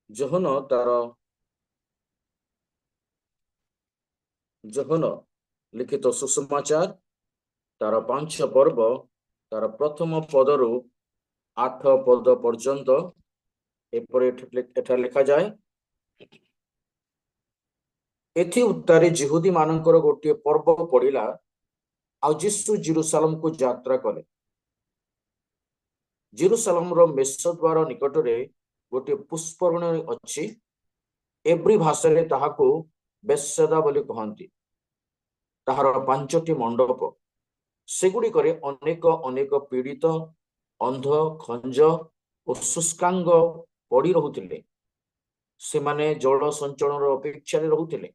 ଯୋହନ ଲିଖିତ ସୁସମାଚାର ତାର 5 ପର୍ବ ତାର ପ୍ରଥମ ପଦରୁ 8 ପଦ ପର୍ଯ୍ୟନ୍ତ ଏପରି ଏଠାରେ ଲେଖାଯାଏ। ଏଥି ଉତ୍ତାରେ ଜିହୁଦୀ ମାନଙ୍କର ଗୋଟିଏ ପର୍ବ ପଡିଲା, ଆଉ ଯୀଶୁ ଜେରୁସାଲେମକୁ ଯାତ୍ରା କଲେ। ଜେରୁସାଲେମର ମେଷଦ୍ୱାର ନିକଟରେ ଗୋଟିଏ ପୁଷ୍ପରଣୀ ଅଛି। ଏବ୍ରୀ ଭାଷାରେ ତାହାକୁ ବେତ୍ସେଦା ବୋଲି କହନ୍ତି। ତାହାର 5ଟି ମଣ୍ଡପ, ସେଗୁଡ଼ିକରେ ଅନେକ ଅନେକ ପୀଡ଼ିତ, ଅନ୍ଧ, ଖଞ୍ଜ ଓ ଶୁଷ୍କାଙ୍ଗ ପଡ଼ି ରହୁଥିଲେ। ସେମାନେ ଜଳ ସଞ୍ଚୟର ଅପେକ୍ଷାରେ ରହୁଥିଲେ,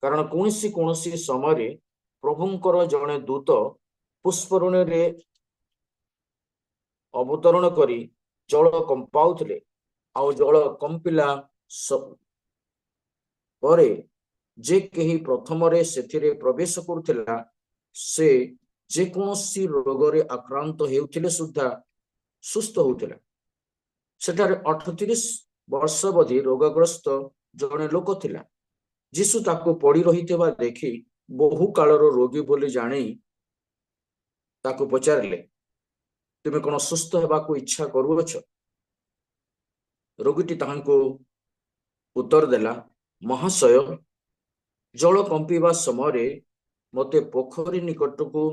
କାରଣ କୌଣସି ସମୟରେ ପ୍ରଭୁଙ୍କର ଜଣେ ଦୂତ ପୁଷ୍ପରଣୀରେ ଅବତରଣ କରି ଜଳ କମ୍ପାଉଥିଲେ, ଆଉ ଜଳ କମ୍ପିଲା ପରେ ଯେ କେହି ପ୍ରଥମରେ ସେଥିରେ ପ୍ରବେଶ କରୁଥିଲା, ସେ ଯେକୌଣସି ରୋଗରେ ଆକ୍ରାନ୍ତ ହେଉଥିଲେ ସୁଦ୍ଧା ସୁସ୍ଥ ହେଉଥିଲା। ସେଠାରେ 38 ବର୍ଷ ଅବଧି ରୋଗଗ୍ରସ୍ତ ଜଣେ ଲୋକ ଥିଲା। ଯୀଶୁ ତାକୁ ପଡ଼ି ରହିଥିବା ଦେଖି ବହୁ କାଳର ରୋଗୀ ବୋଲି ଜାଣି ତାକୁ ପଚାରିଲେ, ତୁମେ କଣ ସୁସ୍ଥ ହେବାକୁ ଇଚ୍ଛା କରୁଅଛ? ରୋଗୀଟି ତାହାଙ୍କୁ ଉତ୍ତର ଦେଲା, ମହାଶୟ, ଜଳ କମ୍ପିବା ସମୟରେ ମୋତେ ପୋଖରୀ ନିକଟକୁ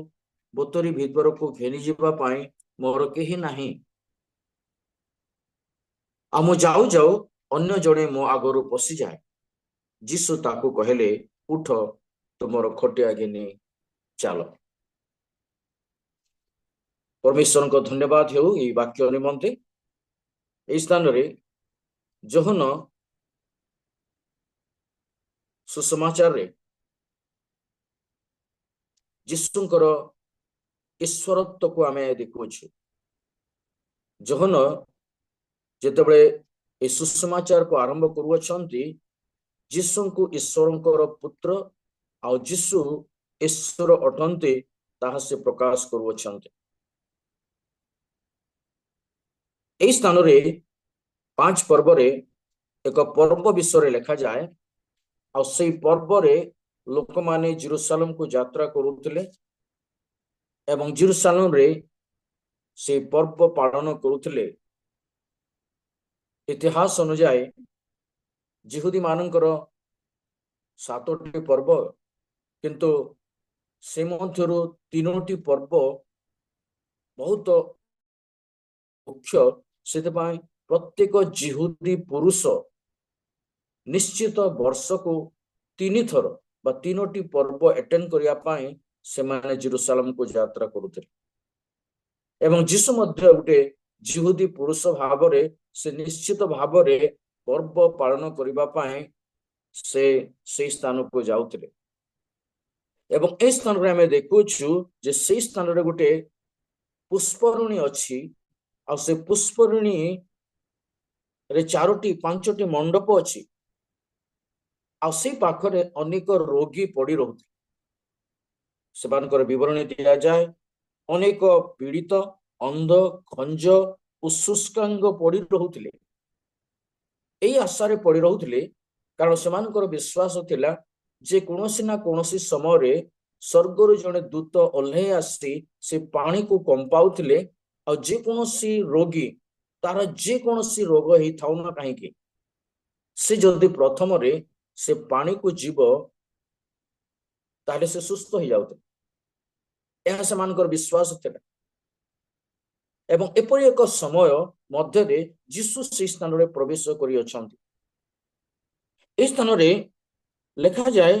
ବୋତରୀ ଭିତରକୁ ଘେନିଯିବା ପାଇଁ ମୋର କେହି ନାହିଁ, ଆଉ ମୁଁ ଯାଉ ଯାଉ ଅନ୍ୟ ଜଣେ ମୋ ଆଗରୁ ପଶିଯାଏ। ଯୀଶୁ ତାକୁ କହିଲେ, ଉଠ, ତୁମର ଖଟିଆ ଘେନି ଚାଲ। ପରମେଶ୍ୱରଙ୍କ ଧନ୍ୟବାଦ ହେଉ ଏହି ବାକ୍ୟ ନିମନ୍ତେ। ଏହି ସ୍ଥାନରେ ଯୋହନ ସୁସମାଚାରରେ ଯୀଶୁଙ୍କର ଈଶ୍ୱରତ୍ୱକୁ ଆମେ ଦେଖୁଛୁ। ଯୋହନ ଯେତେବେଳେ ଏହି ସୁସମାଚାରକୁ ଆରମ୍ଭ କରୁଅଛନ୍ତି, ଯୀଶୁଙ୍କୁ ଈଶ୍ୱରଙ୍କର ପୁତ୍ର ଆଉ ଯୀଶୁ ଈଶ୍ୱର ଅଟନ୍ତି ତାହା ସେ ପ୍ରକାଶ କରୁଅଛନ୍ତି। ଏହି ସ୍ଥାନରେ 5 ପର୍ବରେ ଏକ ପର୍ବ ବିଷୟରେ ଲେଖାଯାଏ, ଆଉ ସେଇ ପର୍ବରେ ଲୋକମାନେ ଜେରୁସାଲେମକୁ ଯାତ୍ରା କରୁଥିଲେ ଏବଂ ଜେରୁସାଲେମରେ ସେଇ ପର୍ବ ପାଳନ କରୁଥିଲେ। ଇତିହାସ ଅନୁଯାୟୀ ଜିହୁଦୀ ମାନଙ୍କର 7ଟି ପର୍ବ, କିନ୍ତୁ ସେ ମଧ୍ୟରୁ 3ଟି ପର୍ବ ବହୁତ ମୁଖ୍ୟ। ସେଥିପାଇଁ ପ୍ରତ୍ୟେକ ଜିହୁଦୀ ପୁରୁଷ ନିଶ୍ଚିତ ବର୍ଷକୁ 3 ଥର ବା 3ଟି ପର୍ବ ଆଟେଣ୍ଡ କରିବା ପାଇଁ ସେମାନେ ଜେରୁସାଲେମକୁ ଯାତ୍ରା କରୁଥିଲେ। ଏବଂ ଯୀଶୁ ମଧ୍ୟ ଗୋଟେ ଜିହୁଦୀ ପୁରୁଷ ଭାବରେ ସେ ନିଶ୍ଚିତ ଭାବରେ ପର୍ବ ପାଳନ କରିବା ପାଇଁ ସେ ସେଇ ସ୍ଥାନକୁ ଯାଉଥିଲେ। ଏବଂ ଏ ସ୍ଥାନରେ ଆମେ ଦେଖୁଛୁ ଯେ ସେଇ ସ୍ଥାନରେ ଗୋଟେ ପୁଷ୍ପରଣୀ ଅଛି, ଆଉ ସେ ପୁଷ୍ପରଣୀରେ 5ଟି ମଣ୍ଡପ ଅଛି, ଆଉ ସେଇ ପାଖରେ ଅନେକ ରୋଗୀ ପଡ଼ି ରହୁଥିଲେ। ସେମାନଙ୍କର ବିବରଣୀ ଦିଆଯାଏ, ଅନେକ ପୀଡ଼ିତ, ଅନ୍ଧ, ଖଞ୍ଜ ଓ ଶୁଷ୍କାଙ୍ଗ ପଡ଼ି ରହୁଥିଲେ। ଏଇ ଆଶାରେ ପଡ଼ି ରହୁଥିଲେ, କାରଣ ସେମାନଙ୍କର ବିଶ୍ୱାସ ଥିଲା ଯେ କୌଣସି ନା କୌଣସି ସମୟରେ ସ୍ୱର୍ଗରୁ ଜଣେ ଦୂତ ଓହ୍ଲେଇ ଆସି ସେ ପାଣିକୁ କମ୍ପାଉଥିଲେ, ଆଉ ଯେକୌଣସି ରୋଗୀ, ତାର ଯେକୌଣସି ରୋଗ ହେଇଥାଉ ନା କାହିଁକି, ସେ ଯଦି ପ୍ରଥମରେ ସେ ପାଣିକୁ ଯିବ ତାହେଲେ ସେ ସୁସ୍ଥ ହେଇଯାଉଥିଲା। ଏହା ସେମାନଙ୍କର ବିଶ୍ୱାସ ଥିଲା। ଏବଂ ଏପରି ଏକ ସମୟ ମଧ୍ୟରେ ଯୀଶୁ ସେହି ସ୍ଥାନରେ ପ୍ରବେଶ କରିଅଛନ୍ତି। ଏହି ସ୍ଥାନରେ ଲେଖାଯାଏ,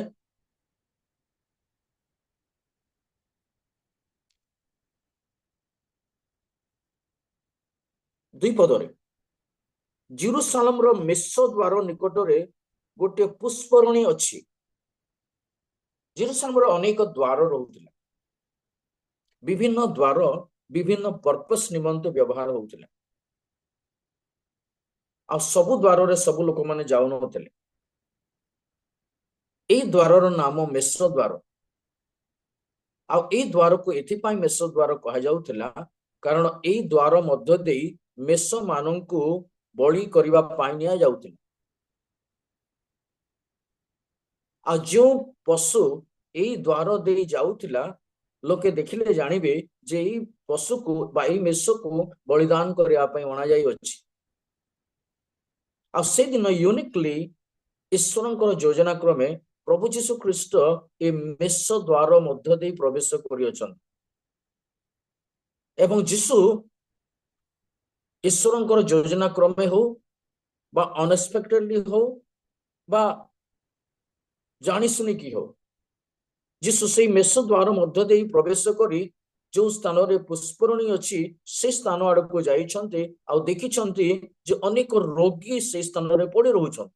ଦୁଇ ପଦରେ, ଜେରୁସାଲେମର ମେଷଦ୍ୱାର ନିକଟରେ ଗୋଟିଏ ପୁଷ୍ପରଣୀ ଅଛି। ଜେରୁସାଲେମର ଅନେକ ଦ୍ୱାର ରହୁଥିଲା। ବିଭିନ୍ନ ଦ୍ୱାର ବିଭିନ୍ନ ପର୍ପସ ନିମନ୍ତେ ବ୍ୟବହାର ହେଉଥିଲା, ଆଉ ସବୁ ଦ୍ୱାରରେ ସବୁ ଲୋକମାନେ ଯାଉନଥିଲେ। ଏଇ ଦ୍ୱାରର ନାମ ମେଷଦ୍ୱାର। ଆଉ ଏଇ ଦ୍ୱାରକୁ ଏଥିପାଇଁ ମେଷଦ୍ୱାର କୁହାଯାଉଥିଲା, କାରଣ ଏଇ ଦ୍ୱାର ମଧ୍ୟ ଦେଇ ମେଷ ମାନଙ୍କୁ ବଳି କରିବା ପାଇଁ ନିଆଯାଉଥିଲା। ଆଉ ଯେଉଁ ପଶୁ ଏଇ ଦ୍ୱାର ଦେଇ ଯାଉଥିଲା ଲୋକେ ଦେଖିଲେ ଜାଣିବେ ଯେ ଏଇ ପଶୁକୁ ବା ଏଇ ମେଷକୁ ବଳିଦାନ କରିବା ପାଇଁ ଅଣାଯାଇଅଛି। ଆଉ ସେଦିନ ୟୁନିକଲି ଈଶ୍ୱରଙ୍କର ଯୋଜନା କ୍ରମେ ପ୍ରଭୁ ଯୀଶୁ ଖ୍ରୀଷ୍ଟ ଏ ମେଷ ଦ୍ୱାର ମଧ୍ୟ ଦେଇ ପ୍ରବେଶ କରିଅଛନ୍ତି। ଏବଂ ଯୀଶୁ ଈଶ୍ୱରଙ୍କର ଯୋଜନା କ୍ରମେ ହଉ ବା ଅନଏକ୍ସପେକ୍ଟେଡଲି ହଉ ବା ଜାଣି ଶୁଣିକି ହଉ, ଯୀଶୁ ସେଇ ମେଷ ଦ୍ୱାର ମଧ୍ୟ ଦେଇ ପ୍ରବେଶ କରି ଯେଉଁ ସ୍ଥାନରେ ପୁଷ୍ପରଣୀ ଅଛି ସେ ସ୍ଥାନ ଆଡକୁ ଯାଇଛନ୍ତି ଆଉ ଦେଖିଛନ୍ତି ଯେ ଅନେକ ରୋଗୀ ସେଇ ସ୍ଥାନରେ ପଡି ରହୁଛନ୍ତି।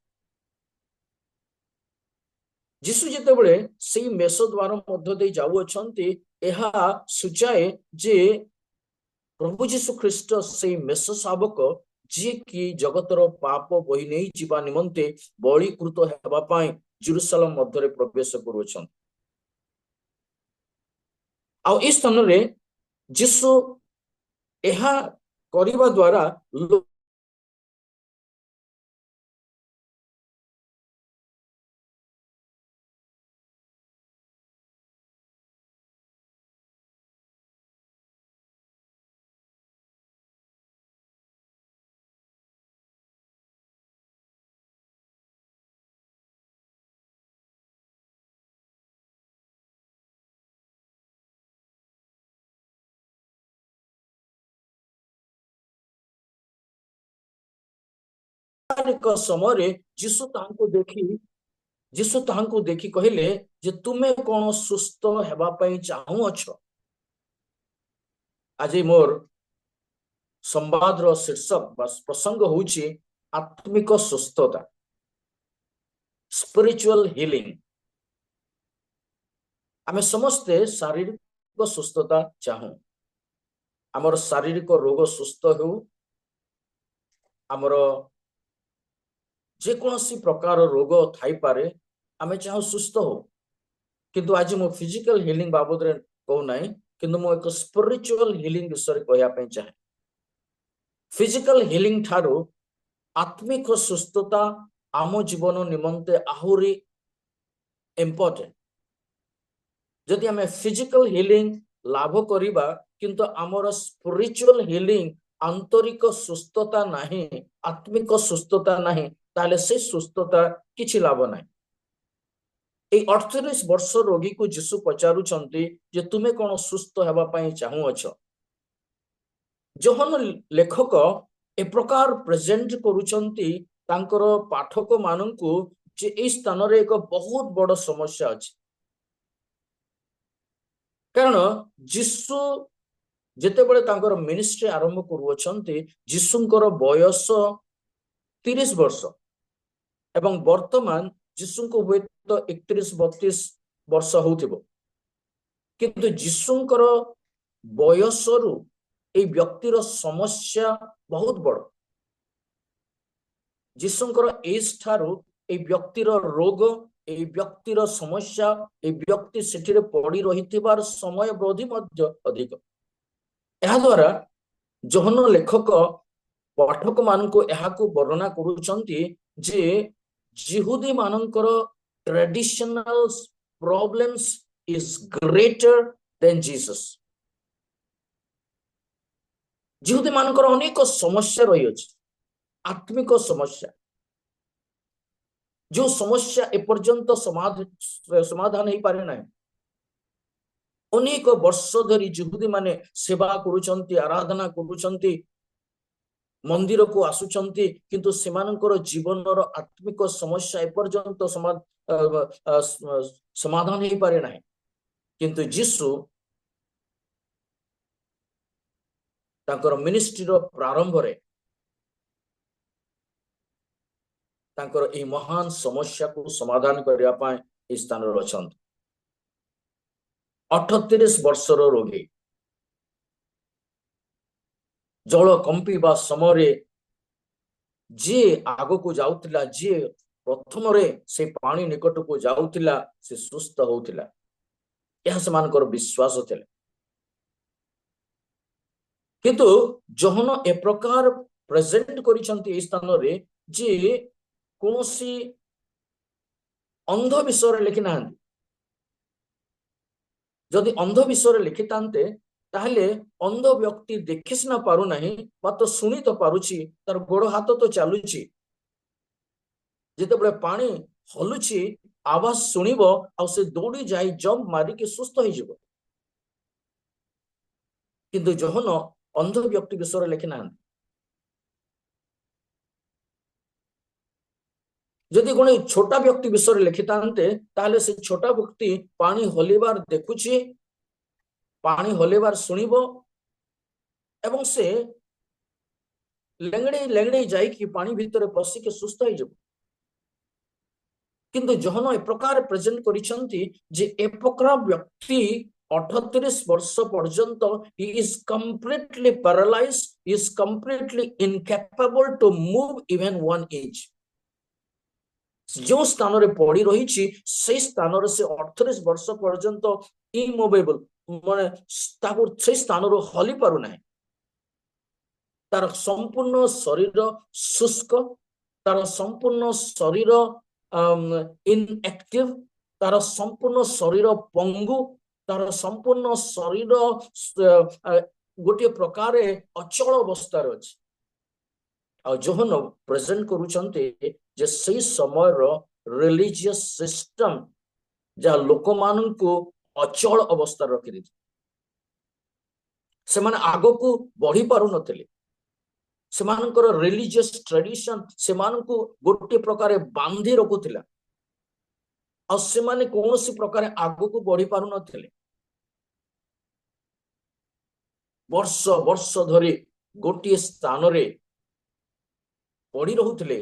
ଯୀଶୁ ଯେତେବେଳେ ସେଇ ମେଷ ଦ୍ୱାର ମଧ୍ୟ ଦେଇ ଯାଉଅଛନ୍ତି, ଏହା ସୂଚାଏ ଯେ ପ୍ରଭୁ ଯୀଶୁ ଖ୍ରୀଷ୍ଟ ସେଇ ମେଷ ଶାବକ ଯିଏକି ଜଗତର ପାପ ବହି ନେଇ ଯିବା ନିମନ୍ତେ ବଳିକୃତ ହେବା ପାଇଁ ଜେରୁସାଲେମ ମଧ୍ୟରେ ପ୍ରବେଶ କରୁଅଛନ୍ତି। ଆଉ ଏ ସ୍ଥାନରେ ଯୀଶୁ ଏହା କରିବା ଦ୍ୱାରା ସମୟରେ ଯୀଶୁ ତାହାଙ୍କୁ ଦେଖି କହିଲେ ଯେ ତୁମେ କଣ ସୁସ୍ଥ ହେବା ପାଇଁ ଚାହୁଁଅଛ? ଆଜି ମୋର ସମ୍ବାଦର ଶୀର୍ଷକ ବା ପ୍ରସଙ୍ଗ ହେଉଛି ଆତ୍ମିକ ସୁସ୍ଥତା, ସ୍ପିରିଚୁଆଲ ହିଲିଂ। ଆମେ ସମସ୍ତେ ଶାରୀରିକ ସୁସ୍ଥତା ଚାହୁଁ। ଆମର ଶାରୀରିକ ରୋଗ ସୁସ୍ଥ ହେଉ, ଆମର ଯେକୌଣସି ପ୍ରକାର ରୋଗ ଥାଇପାରେ, ଆମେ ଚାହୁଁ ସୁସ୍ଥ ହଉ। କିନ୍ତୁ ଆଜି ମୁଁ ଫିଜିକାଲ ହିଲିଂ ବାବଦରେ କହୁନାହିଁ, କିନ୍ତୁ ମୁଁ ଏକ ସ୍ପିରିଚୁଆଲ ହିଲିଂ ବିଷୟରେ କହିବା ପାଇଁ ଚାହେଁ। ଫିଜିକାଲ ହିଲିଂ ଠାରୁ ଆତ୍ମିକ ସୁସ୍ଥତା ଆମ ଜୀବନ ନିମନ୍ତେ ଆହୁରି ଇମ୍ପୋର୍ଟାଣ୍ଟ। ଯଦି ଆମେ ଫିଜିକାଲ ହିଲିଂ ଲାଭ କରିବା କିନ୍ତୁ ଆମର ସ୍ପିରିଚୁଆଲ ହିଲିଂ ଆନ୍ତରିକ ସୁସ୍ଥତା ନାହିଁ, ଆତ୍ମିକ ସୁସ୍ଥତା ନାହିଁ, ତାହେଲେ ସେ ସୁସ୍ଥତା କିଛି ଲାଭ ନାହିଁ। এই 38 ବର୍ଷ ରୋଗୀକୁ ଯୀଶୁ ପଚାରୁଛନ୍ତି ଯେ ତୁମେ କଣ ସୁସ୍ଥ ହେବା ପାଇଁ ଚାହୁଁଅଛ? ଯୋହନ ଲେଖକ ଏ ପ୍ରକାର ପ୍ରେଜେଣ୍ଟ କରୁଛନ୍ତି ତାଙ୍କର ପାଠକ ମାନଙ୍କୁ ଯେ ଏହି ସ୍ଥାନରେ ଏକ ବହୁତ ବଡ଼ ସମସ୍ୟା ଅଛି। କାରଣ ଯୀଶୁ ଯେତେବେଳେ ତାଙ୍କର ମିନିଷ୍ଟ୍ରି ଆରମ୍ଭ କରୁଅଛନ୍ତି, ଯୀଶୁଙ୍କର ବୟସ 30 ବର୍ଷ ଏବଂ ବର୍ତ୍ତମାନ ଯୀଶୁଙ୍କୁ ହୁଏତ 31-32 ବର୍ଷ ହଉଥିବ। କିନ୍ତୁ ଯୀଶୁଙ୍କର ବୟସରୁ এই ବ୍ୟକ୍ତିର ସମସ୍ୟା ବହୁତ ବଡ଼। ଯୀଶୁଙ୍କର ଏଜ୍ ଠାରୁ এই ବ୍ୟକ୍ତିର ରୋଗ, এই ବ୍ୟକ୍ତିର ସମସ୍ୟା, এই ବ୍ୟକ୍ତି ସେଠିରେ ପଡ଼ି ରହିଥିବାର ସମୟ ବୃଦ୍ଧି ମଧ୍ୟ ଅଧିକ। ଏହାଦ୍ୱାରା ଯୋହନ ଲେଖକ ପାଠକ ମାନଙ୍କୁ ଏହାକୁ ବର୍ଣ୍ଣନା କରୁଛନ୍ତି ଯେ ଜିହୁଦୀ ମାନଙ୍କର traditional problems is greater than Jesus. ଜିହୁଦୀ ମାନଙ୍କର ଅନେକ ସମସ୍ୟା ରହିଅଛି, ଆତ୍ମିକ ସମସ୍ୟା, ଯେଉଁ ସମସ୍ୟା ଏପର୍ଯ୍ୟନ୍ତ ସମାଧାନ ହେଇପାରେ ନାହିଁ। ଅନେକ ବର୍ଷ ଧରି ଜିହୁଦୀ ମାନେ ସେବା କରୁଛନ୍ତି, ଆରାଧନା କରୁଛନ୍ତି, ମନ୍ଦିରକୁ ଆସୁଛନ୍ତି, କିନ୍ତୁ ସେମାନଙ୍କର ଜୀବନର ଆତ୍ମିକ ସମସ୍ୟା ଏପର୍ଯ୍ୟନ୍ତ ସମାଧାନ ହେଇପାରେ ନାହିଁ। କିନ୍ତୁ ଯୀଶୁ ତାଙ୍କର ମିନିଷ୍ଟ୍ରିର ପ୍ରାରମ୍ଭରେ ତାଙ୍କର ଏହି ମହାନ ସମସ୍ୟାକୁ ସମାଧାନ କରିବା ପାଇଁ ଏହି ସ୍ଥାନରେ ଅଛନ୍ତି। 38 ବର୍ଷର ରୋଗୀ ଜଳ କମ୍ପିବା ସମୟରେ ଯିଏ ଆଗକୁ ଯାଉଥିଲା, ଯିଏ ପ୍ରଥମରେ ସେ ପାଣି ନିକଟକୁ ଯାଉଥିଲା, ସେ ସୁସ୍ଥ ହଉଥିଲା। ଏହା ସେମାନଙ୍କର ବିଶ୍ୱାସ ଥିଲା। କିନ୍ତୁ ଯୋହନ ଏ ପ୍ରକାର प्रेजेंट करिसंती ए स्थान रे जे कोनोसी अंध विषय लिखि नाहंती जदि अंध विषय लिखि तांते ताहले अंध व्यक्ति देखि सिना पारु नाही मात्र सुनी तो पारुची तार गोड़ हाथ तो चालुची जेतेबेले पानी हलुची आवाज सुनिबो आ से दौड़ी जाई जंप मारी के सुस्थ हो जिवो किंतु जहन अंध व्यक्ति विषय लिखि नाहंती जदि कोन छोटा व्यक्ति विषय लिखि तांते ताहले से छोटा व्यक्ति पानी हलिबार देखुची पानी हलिबार सुनिबो एवं से लेंगड़े लेंगड़े जाई कि पानी भीतर पसी के सुस्थ हो जिवो किंतु जहन ए प्रकार प्रेजेंट करिसंती जे ए प्रकार व्यक्ति 38 वर्ष पर्यंत he is completely paralyzed, he is completely incapable to move even 1 inch जो स्थान रे पड़ी रही से स्थान रे से 38 वर्ष पर्यंत इमोवेबल माने ताको से स्थान रो हली पारु नाही तार संपूर्ण शरीर शुष्क तार संपूर्ण शरीर इनएक्टिव तार संपूर्ण शरीर पंगु तार संपूर्ण शरीर गोटे प्रकार अचल अवस्था अछि आ जोहन प्रेजेंट करूचंते जे सही समय रो रिलीजियस सिस्टम जा लोक मानन को अचल अवस्था रखि दी से माने आगो को बढ़ी पारु नथिले से मानकर रिलीजियस ट्रेडिशन से मान को गोटे प्रकार बांधी रखुला आ से माने कोनोसी प्रकार आगो को बढ़ी पारु नथिले वर्ष वर्ष धरी गोटे स्थान रे पड़ी रहुथिले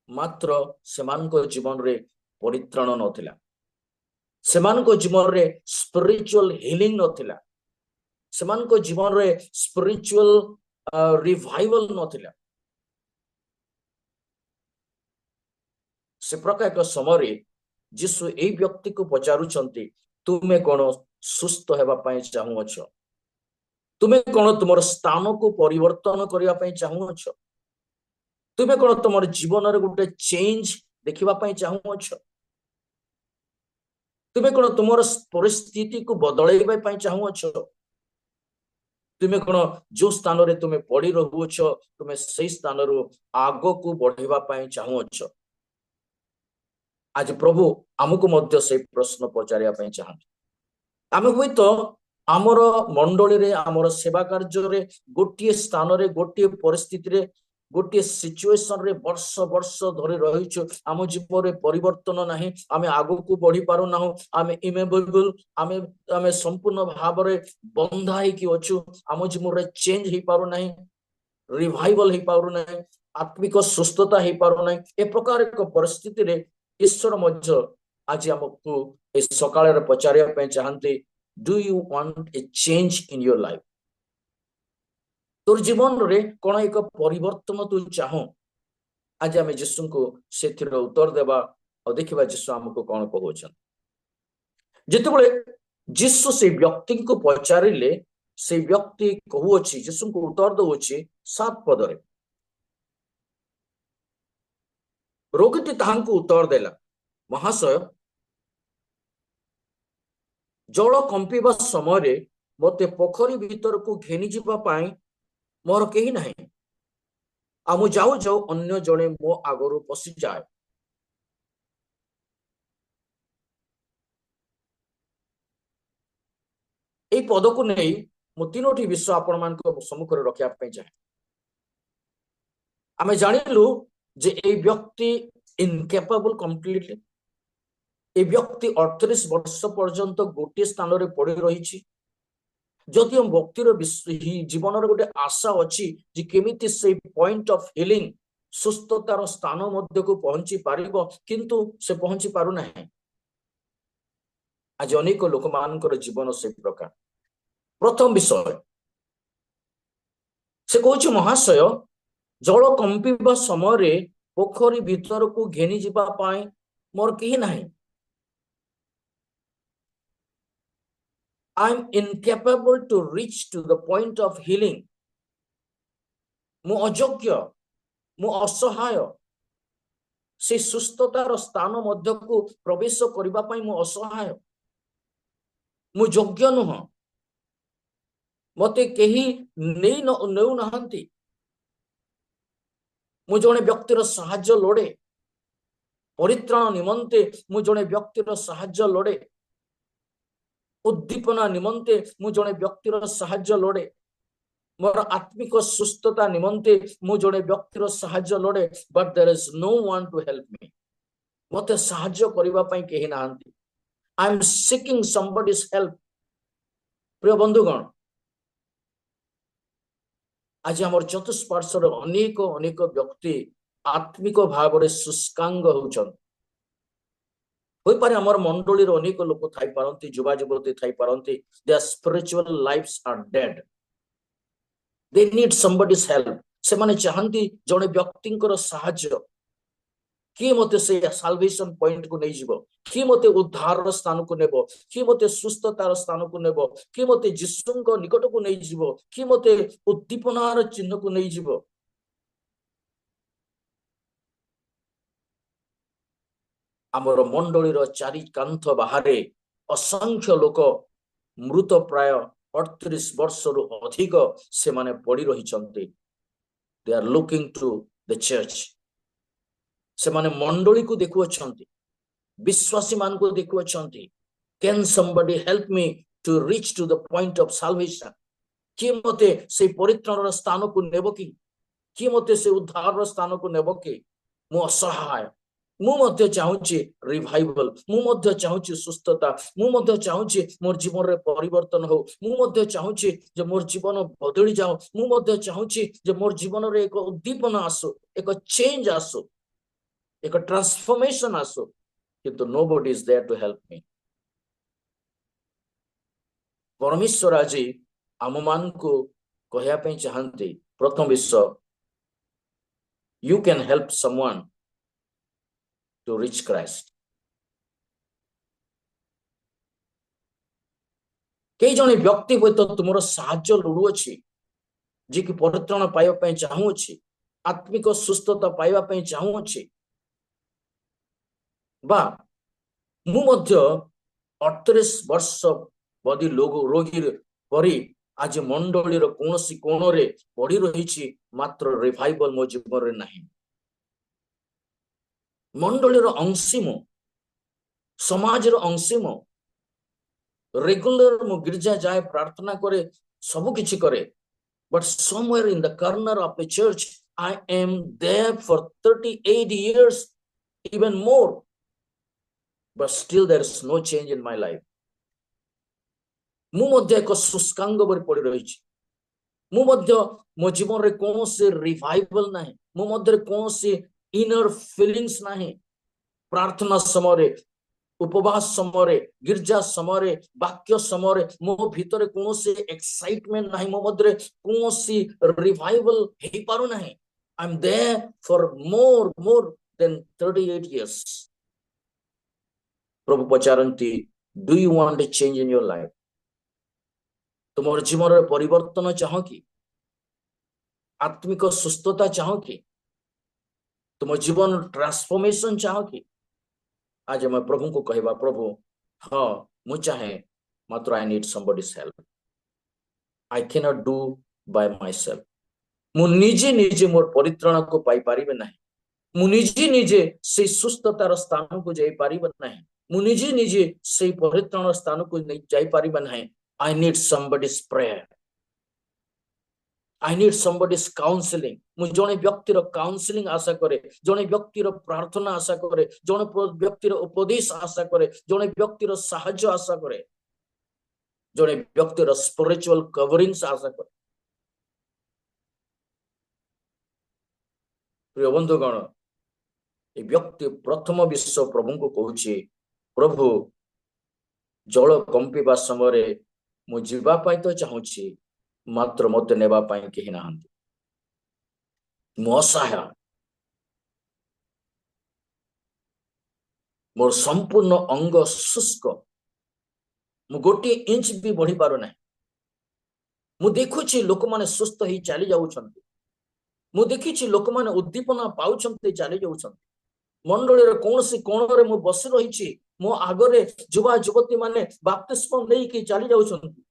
मात्र सेमानको जीवन रे परित्राण नथिला सेमानको जीवन रे स्पिरिचुअल हीलिंग नथिला सेमानको जीवन रे स्पिरिचुअल रिवाइवल नथिला से प्रकार समय जीशु ए व्यक्ति को पचारुचंती तुमे कोन सुस्थ हेबा पई चाहुअछ तुमे कोन तुमर स्थान को परिवर्तन करिया पई चाहुअछ तुमे कोन तुमर जीवन रे गुटे चेंज देखिबा पई चाहुअछ तुमे कोन तुमर परिस्थिति को बदलैबा पई चाहुअछ तुमे कोन जो स्थान रे तुमे पड़ी रहउछ तुमे सही स्थान रो आगो को बढ़िबा पई चाहुअछ आज प्रभु हमको मध्य से प्रश्न पचारिया पई चाहନ୍ତି आमे होई तो आमर मंडली रे आमर सेवा कार्य रे गोटे स्थान रे गोटे परिस्थिति रे गोटे सिचुएशन रे वर्ष वर्ष धरि रहिछु आम जीवन रे परिवर्तन नाही आमे आगो को बढ़ी पारो ना आमे इमेबल आमे संपूर्ण भाव रे बंधा ही कि अछु आम जीवन रे चेंज ही पारो नाही रिवाइवल ही पारो नाही आत्मिक सुस्थता ही पारो नाही ए प्रकार एक परिस्थिति रे ईश्वर मध्य आज हमको ए सकाळे रे पचारिया पे चाहते do you want a change in your life तोर जीवन रे कोन एक परिवर्तन तू चाहो आज आम जीशु को से उत्तर देवा और देखा जीशु हमको कौन कहउछन जेतेबेले जीशु से व्यक्ति को पचारिले से व्यक्ति कहउछि जीशु को उत्तर दउछि 7 पद रे रोगीटी ताहांको उत्तर देला महाशय जल कंपीबा समय रे मते पोखरी भीतर को घेनी जिबा पाई मोर केही नाही आ मु जाऊ जाऊ अन्य जने मो आगरो पसी जाए ए पद को नै मु तीनोटी विषय आपण मान को सम्मुख रे रखिया पे जाए आमे जानिलु जे ए व्यक्ति इनकेपेबल कंप्लीटली ए व्यक्ति 38 वर्ष पर्यंत गोटे स्थान रे पड़ी रही जदि हम व्यक्तिर जीवन रे गोटे आशा अछि जे केमिति से पॉइंट ऑफ हीलिंग सुस्थतार स्थान मध्य को पहुंची पारिबो किंतु से पहुंची पारु नाही आज अनेक लोक मानकर जीवन से प्रकार प्रथम विषय से कहूछ महाशय जल कंपीबा समय रे पोखरी भीतर को घेनी जिबा पाई मोर केही नाही I am incapable to reach to the point of healing मु अयोग्य मु असहाय से सुस्थतार स्थान मध्य को प्रवेश करबा पई मु असहाय मु योग्य नुह मते केही नेई नेउ नहंती मु जने व्यक्तिर साहाय्य लोड़े परित्राण निमंते मु जने व्यक्तिर साहाय्य लोड़े उद्दीपना निमंते मु जने व्यक्तिर साहाय्य लोड़े मोर आत्मिक सुस्थता निमंते मु जने व्यक्तिर साहाय्य लोड़े but there is no one to help me मते साहाय्य करबा पई केही नाहंती I am seeking somebody's help प्रिय बंधुगण आज आम चतुष्पार्श्वर अनेक अनेक व्यक्ति आत्मिक भाव में शुष्कांग होपारे आमर मंडली अनेक लोक थाई पारंती युवा युवती थाई पारंती their spiritual lives are dead they need somebody's help से माने चाहंती जने व्यक्तिंकर साहाय्य किए मते से साल्वेशन पॉइंट को नहीं जीवो किए मते उद्धार स्थान को नेबो किए मते सुस्थतार स्थान को नेबो किए मते जिसुंक निकट को नहीं जीवो किए मते उद्दीपनार चिन्ह को नहीं जीवो आमर मंडलीर चारि कांथ बाहरे असंख्य लोक मृत प्राय 38 वर्ष रु अधिक से माने पड़ी रही चंती they are looking to the church से माने मंडली को देखुअछंती विश्वासी मान को देखुअछंती can somebody help me to reach to the point of salvation कि मते से परित्राणर स्थान को नेबो कि मते से उद्धार स्थान को नेबो कि मु असहाय मु मध्य चाहूची रिवाइवल मु मध्य चाहूची सुस्थता मु मध्य चाहूची मोर जीवन रे परिवर्तन हो मु मध्य चाहूची जे मोर जीवन बदली जाओ मु मध्य चाहूची जे मोर जीवन रे एक उद्दीपना आसो एक चेंज आसो एक ट्रांसफॉर्मेशन आसो किंतु nobody is there to help me परमेश्वर आज आम मान को कहया पे चाहते प्रथम विषय you can help someone to reach Christ कई जने व्यक्ति हुए तो तुमर साहाय्य लोड़ू अच्छी जी की परित्राण पाइबा चाहू अच्छी आत्मिक सुस्थता पाइबा चाहू अच्छी बा मु मध्य 38 वर्ष बदी रोगी परी आज मंडलीर कौन कोण रे पड़ी रही मात्र रिवाइवल मो जीवन रे नहीं मंडलीर अंशी मु समाज अंशी मु रेगुलर मु गिरजा जाए प्रार्थना करे सब किछि करे but somewhere in the corner of the church I am there for 38 years even more but still there is no change in my life मु मध्य एक शुष्कांग पड़ रही मु मध्य मो जीवन रे कौन से रिवाइवल नहीं मो मध्य कौन से इनर फीलिंग्स नहीं प्रार्थना समय उपवास समय गिरजा समय वाक्य समय मो भीतर कौन से एक्साइटमेंट नहीं मो मध्य कौन सी रिवाइवल हो पारु नहीं I am there for more than 38 years प्रभु पचारंती do you want a change in your life तुम जीवन रे परिवर्तन चाह कि आत्मिक सुस्थता चाह कि तुम जीवन ट्रांसफॉर्मेशन चाह कि आज मैं प्रभु को कहवा प्रभु हाँ मु चाहे मात्र I need somebody's help I can not do by myself मु निजे निजे मोर परित्राण को पाई पारिबे नहीं मु निजे निजे से सुस्थतार स्थान को जाई पारिबे नहीं मु निजे निजे से परित्राण स्थान को जाई पारिबे नहीं I need somebody's prayer. I need somebody's counseling. मु जने व्यक्तिर काउंसलिंग आशा करे जने व्यक्तिर प्रार्थना आशा करे जने व्यक्तिर उपदेश आशा करे जने व्यक्तिर साहाय्य आशा करे जने व्यक्तिर स्पिरिचुअल कवरिंग्स आशा करे प्रिय बंधुगण ए व्यक्ति प्रथम विश्व प्रभु को कहूची प्रभु जल कंपिबा समय मु जीवा पाई तो चाहूची मात्र मत नेबा पाई केही नाहंती मु असहाय मोर संपूर्ण अंग शुष्क मु गोटे इंच भी बढ़ी पारो ना मु देखुची लोक माने सुस्थ ही चली जाउछंती ମୁଁ ଦେଖିଛି ଲୋକମାନେ ଉଦ୍ଦୀପନା ପାଉଛନ୍ତି, ଚାଲି ଯାଉଛନ୍ତି। ମଣ୍ଡଳୀର କୌଣସି କୋଣରେ ମୁଁ ବସି ରହିଛି, ମୋ ଆଗରେ ଯୁବା ଯୁବତୀ ମାନେ ବାପ୍ତିସ୍ମ ନେଇକି ଚାଲି ଯାଉଛନ୍ତି,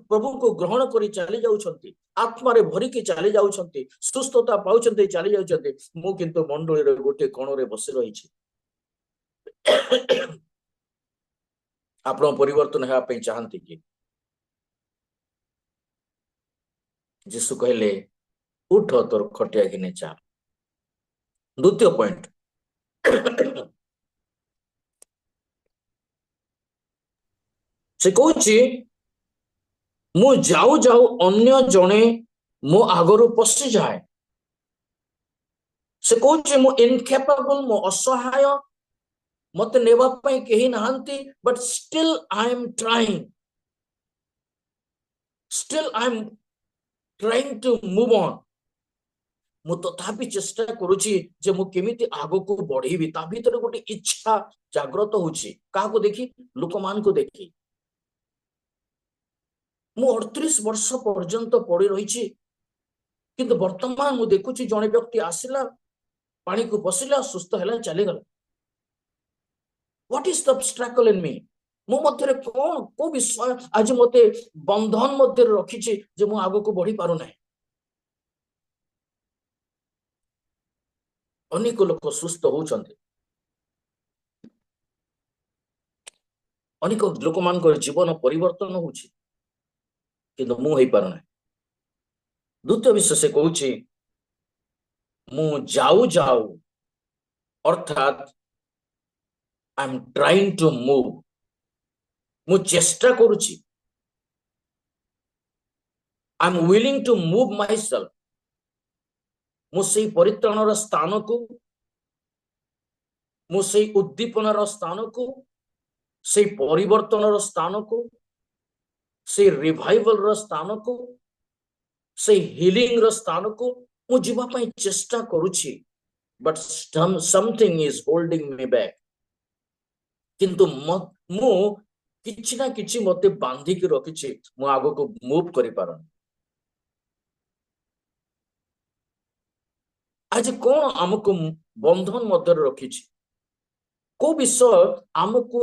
ପ୍ରଭୁଙ୍କୁ ଗ୍ରହଣ କରି ଚାଲି ଯାଉଛନ୍ତି, ଆତ୍ମାରେ ଭରିକି ଚାଲି ଯାଉଛନ୍ତି, ସୁସ୍ଥତା ପାଉଛନ୍ତି, ଚାଲି ଯାଉଛନ୍ତି। ମୁଁ କିନ୍ତୁ ମଣ୍ଡଳୀର ଗୋଟେ କୋଣରେ ବସି ରହିଛି। ଆପଣ ପରିବର୍ତ୍ତନ ହେବା ପାଇଁ ଚାହାନ୍ତି କି? ଯୀଶୁ କହିଲେ, ଉଠ ତୋର ଖଟିଆ ଘିନି ଚାଲ। ଦ୍ୱିତୀୟ ପଏଣ୍ଟ, ସେ କହୁଛି ମୁଁ ଯାଉ ଯାଉ ଅନ୍ୟ ଜଣେ ମୋ ଆଗରୁ ପଶିଯାଏ। ସେ କହୁଛି ମୁଁ ଇନକେପାବଲ, ମୁଁ ଅସହାୟ, ମତେ ନେବା ପାଇଁ କେହି ନାହାନ୍ତି, but still I am trying, still I am trying to move on. ମୁଁ ତଥାପି ଚେଷ୍ଟା କରୁଛି ଯେ ମୁଁ କେମିତି ଆଗକୁ ବଢିବି। ତା ଭିତରେ ଗୋଟେ ଇଚ୍ଛା ଜାଗ୍ରତ ହଉଛି। କାହାକୁ ଦେଖି? ଲୋକମାନଙ୍କୁ ଦେଖି। ମୁଁ 38 ବର୍ଷ ପର୍ଯ୍ୟନ୍ତ ପଡି ରହିଛି, କିନ୍ତୁ ବର୍ତ୍ତମାନ ମୁଁ ଦେଖୁଛି ଜଣେ ବ୍ୟକ୍ତି ଆସିଲା, ପାଣିକୁ ପଶିଲା, ସୁସ୍ଥ ହେଲା, ଚାଲିଗଲା। What is the obstacle in me? ମୋ ମଧ୍ୟରେ କଣ, କୋଉ ବିଷୟ ଆଜି ମତେ ବନ୍ଧନ ମଧ୍ୟରେ ରଖିଛି ଯେ ମୁଁ ଆଗକୁ ବଢି ପାରୁନାହିଁ? ଅନେକ ଲୋକ ସୁସ୍ଥ ହଉଛନ୍ତି, ଅନେକ ଲୋକମାନଙ୍କର ଜୀବନ ପରିବର୍ତ୍ତନ ହଉଛି, କିନ୍ତୁ ମୁଁ ହେଇପାରୁନାହିଁ। ଦ୍ୱିତୀୟ ବିଷୟ ସେ କହୁଛି ମୁଁ ଯାଉ ଯାଉ, ଅର୍ଥାତ I am trying to move, ମୁଁ ଚେଷ୍ଟା କରୁଛି, I am willing to move myself. ମୁଁ ସେଇ ପରିତ୍ରାଣର ସ୍ଥାନକୁ, ମୁଁ ସେଇ ଉଦ୍ଦୀପନାର ସ୍ଥାନକୁ, ସେଇ ପରିବର୍ତ୍ତନର ସ୍ଥାନକୁ, ସେଇ ରିଭାଇଭାଲର ସ୍ଥାନକୁ, ସେଇ ହିଲିଂର ସ୍ଥାନକୁ ମୁଁ ଯିବା ପାଇଁ ଚେଷ୍ଟା କରୁଛି, ବଟ ସମଥିଙ୍ଗ ଇଜ ହୋଲ୍ଡିଂ ମି ବ୍ୟାକ୍। କିନ୍ତୁ ମୁଁ କିଛି ନା କିଛି ମତେ ବାନ୍ଧିକି ରଖିଛି, ମୁଁ ଆଗକୁ ମୁଭ କରିପାରୁନି। ଆଜି କଣ ଆମକୁ ବନ୍ଧନ ମଧ୍ୟରେ ରଖିଛି? କୋଉ ବିଷୟ ଆମକୁ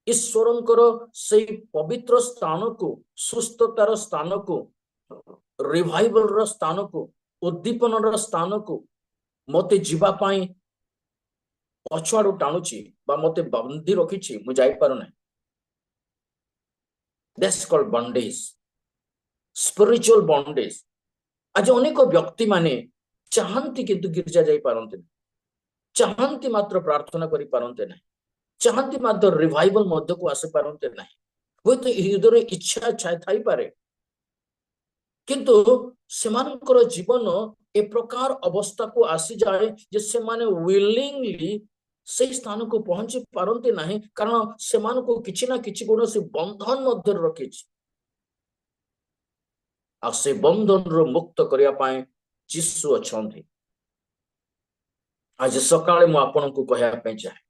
ଈଶ୍ୱରଙ୍କର ସେଇ ପବିତ୍ର ସ୍ଥାନକୁ, ସୁସ୍ଥତାର ସ୍ଥାନକୁ, ରିଭାଇଭାଲର ସ୍ଥାନକୁ, ଉଦ୍ଦୀପନର ସ୍ଥାନକୁ ମତେ ଯିବା ପାଇଁ ପଛଆଡୁ ଟାଣୁଛି ବା ମତେ ବାନ୍ଧି ରଖିଛି, ମୁଁ ଯାଇପାରୁନାହିଁ? That's called bondage, spiritual bondage. ଆଜି ଅନେକ ବ୍ୟକ୍ତି ମାନେ ଚାହାନ୍ତି କିନ୍ତୁ ଗିର୍ଜା ଯାଇପାରନ୍ତି, ଚାହାନ୍ତି ମାତ୍ର ପ୍ରାର୍ଥନା କରିପାରନ୍ତି ନାହିଁ, ଚାହାନ୍ତି ମାତ୍ର ରିଭାଇଭାଲ ମଧ୍ୟକୁ ଆସିପାରନ୍ତି ନାହିଁ। ହୁଏତ ହୃଦୟରେ ଇଚ୍ଛା ଥାଇପାରେ, କିନ୍ତୁ ସେମାନଙ୍କର ଜୀବନ ଏ ପ୍ରକାର ଅବସ୍ଥାକୁ ଆସିଯାଏ ଯେ ସେମାନେ ୱିଲିଂଲି ସେଇ ସ୍ଥାନକୁ ପହଞ୍ଚି ପାରନ୍ତି ନାହିଁ, କାରଣ ସେମାନଙ୍କୁ କିଛି ନା କିଛି କୌଣସି ବନ୍ଧନ ମଧ୍ୟରେ ରଖିଛି। ଆଉ ସେ ବନ୍ଧନରୁ ମୁକ୍ତ କରିବା ପାଇଁ ଯୀଶୁ ଅଛନ୍ତି। ଆଜି ସକାଳେ ମୁଁ ଆପଣଙ୍କୁ କହିବା ପାଇଁ ଚାହେଁ,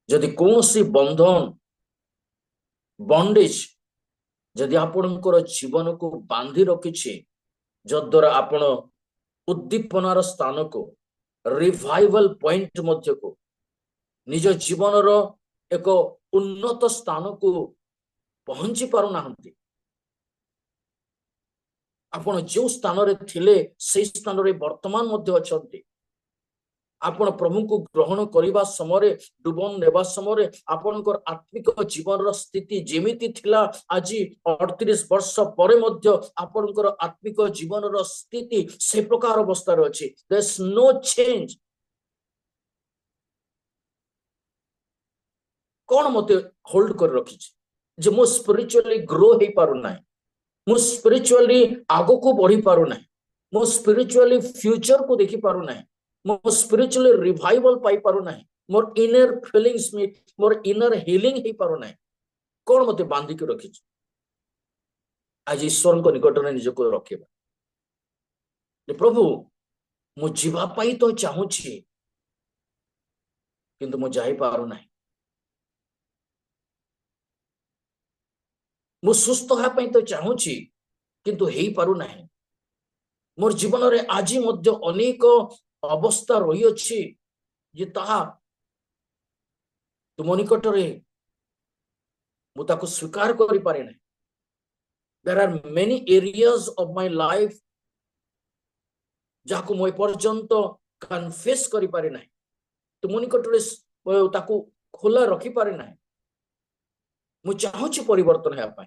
ଯଦି କୌଣସି ବଣ୍ଡେଜ ଯଦି ଆପଣଙ୍କର ଜୀବନକୁ ବାନ୍ଧି ରଖିଛି, ଯଦ୍ୱାରା ଆପଣ ଉଦ୍ଦୀପନାର ସ୍ଥାନକୁ, ରିଭାଇଭାଲ ପଏଣ୍ଟ ମଧ୍ୟକୁ, ନିଜ ଜୀବନର ଏକ ଉନ୍ନତ ସ୍ଥାନକୁ ପହଞ୍ଚି ପାରୁନାହାନ୍ତି, ଆପଣ ଯେଉଁ ସ୍ଥାନରେ ଥିଲେ ସେଇ ସ୍ଥାନରେ ବର୍ତ୍ତମାନ ମଧ୍ୟ ଅଛନ୍ତି। ଆପଣ ପ୍ରଭୁଙ୍କୁ ଗ୍ରହଣ କରିବା ସମୟରେ, ଡୁବନ ନେବା ସମୟରେ ଆପଣଙ୍କର ଆତ୍ମିକ ଜୀବନର ସ୍ଥିତି ଯେମିତି ଥିଲା, ଆଜି 38 ବର୍ଷ ପରେ ମଧ୍ୟ ଆପଣଙ୍କର ଆତ୍ମିକ ଜୀବନର ସ୍ଥିତି ସେ ପ୍ରକାର ଅବସ୍ଥାରେ ଅଛି। There is no change. କଣ ମତେ ହୋଲ୍ଡ କରି ରଖିଛି ଯେ ମୁଁ ସ୍ପିରିଚୁଆଲି ଗ୍ରୋ ହେଇପାରୁନାହିଁ, ମୁଁ ସ୍ପିରିଚୁଆଲି ଆଗକୁ ବଢି ପାରୁନାହିଁ, ମୁଁ ସ୍ପିରିଚୁଆଲି ଫ୍ୟୁଚରକୁ ଦେଖି ପାରୁନାହିଁ, ମୁଁ ସ୍ପିରିଚୁଆଲି ରିଭାଇଭାଲ ପାଇପାରୁନାହିଁ, ମୋର ଇନର ଫିଲିଂସ, ମୋର ଇନର ହିଲିଂ ହେଇପାରୁନାହିଁ? କଣ ମତେ ବାନ୍ଧିକି ରଖିଛି? ଆଜି ଈଶ୍ୱରଙ୍କ ନିକଟରେ ନିଜକୁ ରଖିବା, ପ୍ରଭୁ ମୁଁ ଯିବା ପାଇଁ ତ ଚାହୁଁଛି, କିନ୍ତୁ ମୁଁ ଯାଇପାରୁନାହିଁ। ମୁଁ ସୁସ୍ଥ ହେବା ପାଇଁ ତ ଚାହୁଁଛି, କିନ୍ତୁ ହେଇପାରୁନାହିଁ। मोर जीवन रे आज मध्य अनेक अवस्था रही अछि जे ताहा तुम निकट रे मु ताको स्वीकार करि पारे नै. There are many areas of my life जाको मु पर्यंत कन्फेस करि पारे नै. तुम निकट रे ताको खोला रखी पारे नै. मु चाहूची परिवर्तन हेबा पई.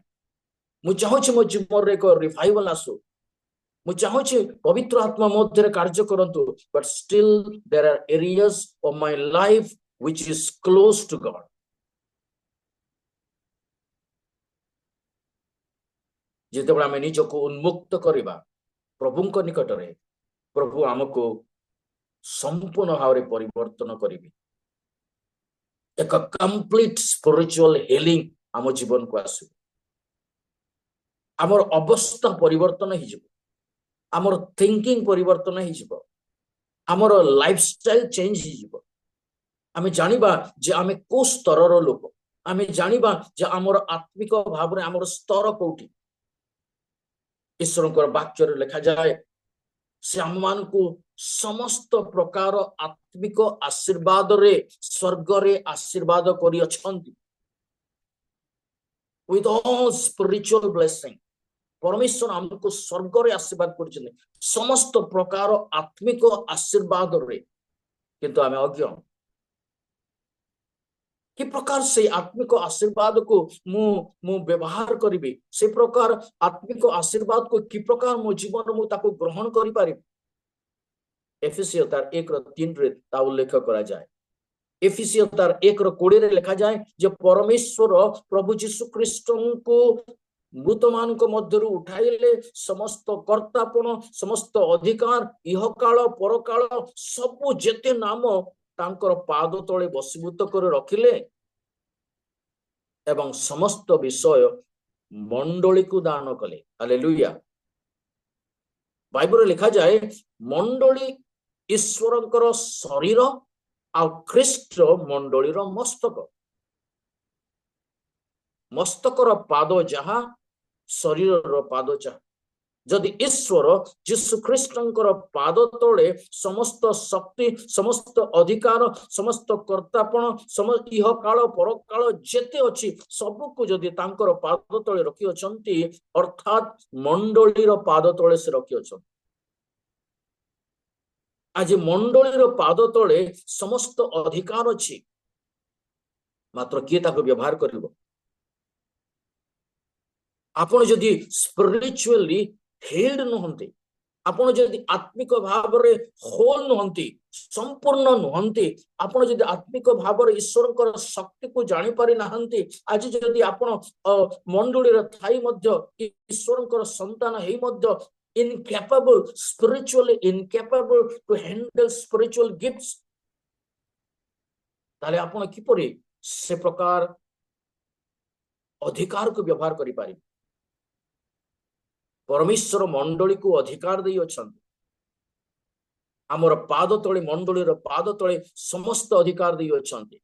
मु चाहूची मो जीवन रे एक रिवाइवल आसु. मु चाहूची पवित्र आत्मा मध्य रे कार्य करंतु. But still there are areas of my life which is close to God. जेतेबेला आमे निजको उन्मुक्त करिबा प्रभुंक निकट रे प्रभु हमको संपूर्ण भाव परिवर्तन करिबे. एक कंप्लीट स्पिरिचुअल हीलिंग आम जीवन को आसु. आमर अवस्था परिवर्तन हो जिवो. आमर थिंकिंग परिवर्तन हो जिवो. आमर लाइफस्टाइल चेंज हो जिवो. आमे जानिबा जे आमे को स्तरर लोक. आमे जानिबा जे आमर आत्मिक भाव रे आमर स्तर कोठी. ईश्वर वाक्य लिखा जाए से आम मान को समस्त प्रकार आत्मिक आशीर्वाद रे स्वर्ग रे आशीर्वाद करी अछंती. With all spiritual blessing परमेश्वर हमको स्वर्ग रे आशीर्वाद कर समस्त प्रकार आत्मिक आशीर्वाद रे. किंतु आमे अज्ञ कि प्रकार से आत्मिक आशीर्वाद को मु व्यवहार करी. से प्रकार आत्मिक आशीर्वाद को कि प्रकार मो जीवन मु ताको ग्रहण करि पारि. एफिसियो तार 1:3 रे ता उल्लेख करा जाए. एफिसियो तार 1:20 रे लिखा जाए जे परमेश्वर प्रभु यीशु ख्रीष्ट को मृत मान को मध्य उठाइले. समस्त कर्तापण समस्त अधिकार इहकाल परकाल सब जेते नाम तांकर पाद तले बसीभूत कर रखिले एवं समस्त विषय मंडली को दान कले. हालेलुया. बाइबल लिखा जाए मंडली ईश्वरंकर शरीर आ ख्रीष्ट मंडली रो मस्तक. मस्तकर पाद जहा शरीर रो पाद जहा. जदि ईश्वर यीशु ख्रीष्टंकर पाद तले समस्त शक्ति समस्त अधिकार समस्त कर्तापण समस्त इह काल परकाल जेते अछि सब को जदि तांकर पाद तले रखि अछंती अर्थात मंडली रो पाद तले से रखि अछंती. आज मंडली रो पाद तले समस्त अधिकार अछि मात्र किए ताको व्यवहार करिवो. आपण जदि स्पिरिचुअली हेल्ड नुहंती आपण जदि आत्मिक भाव रे होल नुहंती संपूर्ण नुहंती आपण जदि आत्मिक भाव रे ईश्वरकर शक्ति को जानि पारि नाहंती आज जदि आपण मंडली रे थाई मध्य ईश्वरकर संतान हेई मध्य incapable spiritually incapable to handle spiritual gifts ताले आपण किपरि से प्रकार अधिकार को व्यवहार करि पारि. परमेश्वर मंडली को अधिकार दे अछंती. आमर पाद तले मंडली रो पाद तले समस्त अधिकार दे अछंती.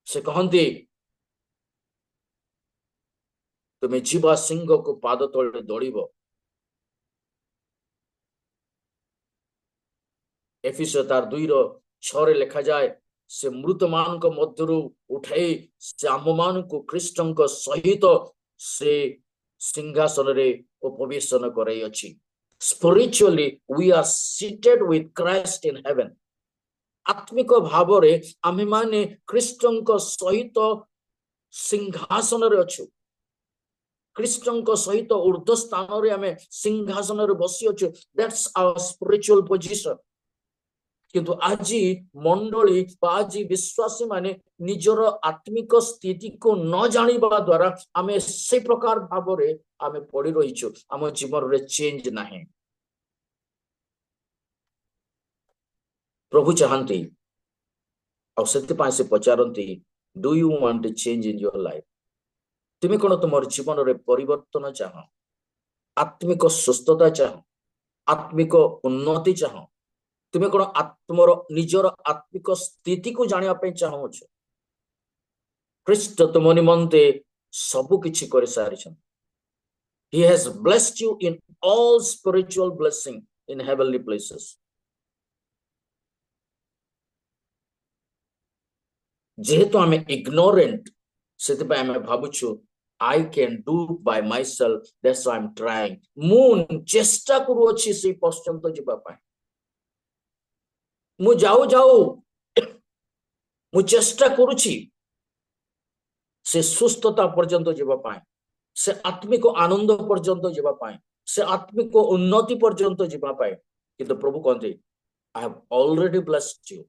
से कहंती तुमे जीवा सिंह को पाद तले दौड़िबो. एफिसियो तार 2:6 रे लिखा जाए से मृत मान को मध्यरु उठाई से आम मान को ख्रीष्टंक सहित से सिंहासन रे उपवेशन करई अछि. Spiritually we are seated with Christ in heaven. आत्मिक भाव रे आमे माने ख्रीष्टंक सहित सिंहासन रे अछु. ख्रीष्टंक सहित ऊर्ध्व स्थान रे आमे सिंहासन रे बसी अछु. That's our spiritual position. किंतु आज मंडली आज विश्वासी माने निजर आत्मिक स्थिति को न जानिबा द्वारा आमे से प्रकार भाव रे आमे पड़ी रहिछु. आम जीवन रे चेंज नाही. प्रभु चाहंती और सेति पाए से पचारंती do you want to change in your life. तुमे कोन तुमर जीवन रे परिवर्तन चाह आत्मिक सुस्थता चाह आत्मिक उन्नति चाह तुमे कोन आत्मर निजर आत्मिक स्थिति को जानिया पे चाहो छ. ख्रीष्ट तुम निमंते सब किछि कर सारिछन. He has blessed you in all spiritual blessing in heavenly places. जेहेतु आम इग्नोरेंट से आम भावुछु I can do by myself, that's why I'm trying. मु चेष्टा करूछि से पर्यंत जीवा पाए मु जाऊ जाऊ मु चेष्टा करूछि से सुस्थता पर्यंत जीवा पाए से आत्मिक आनंद पर्यंत जीवा पाए से आत्मिक उन्नति पर्यंत जीवा पाए किंतु प्रभु कहते I have already blessed you,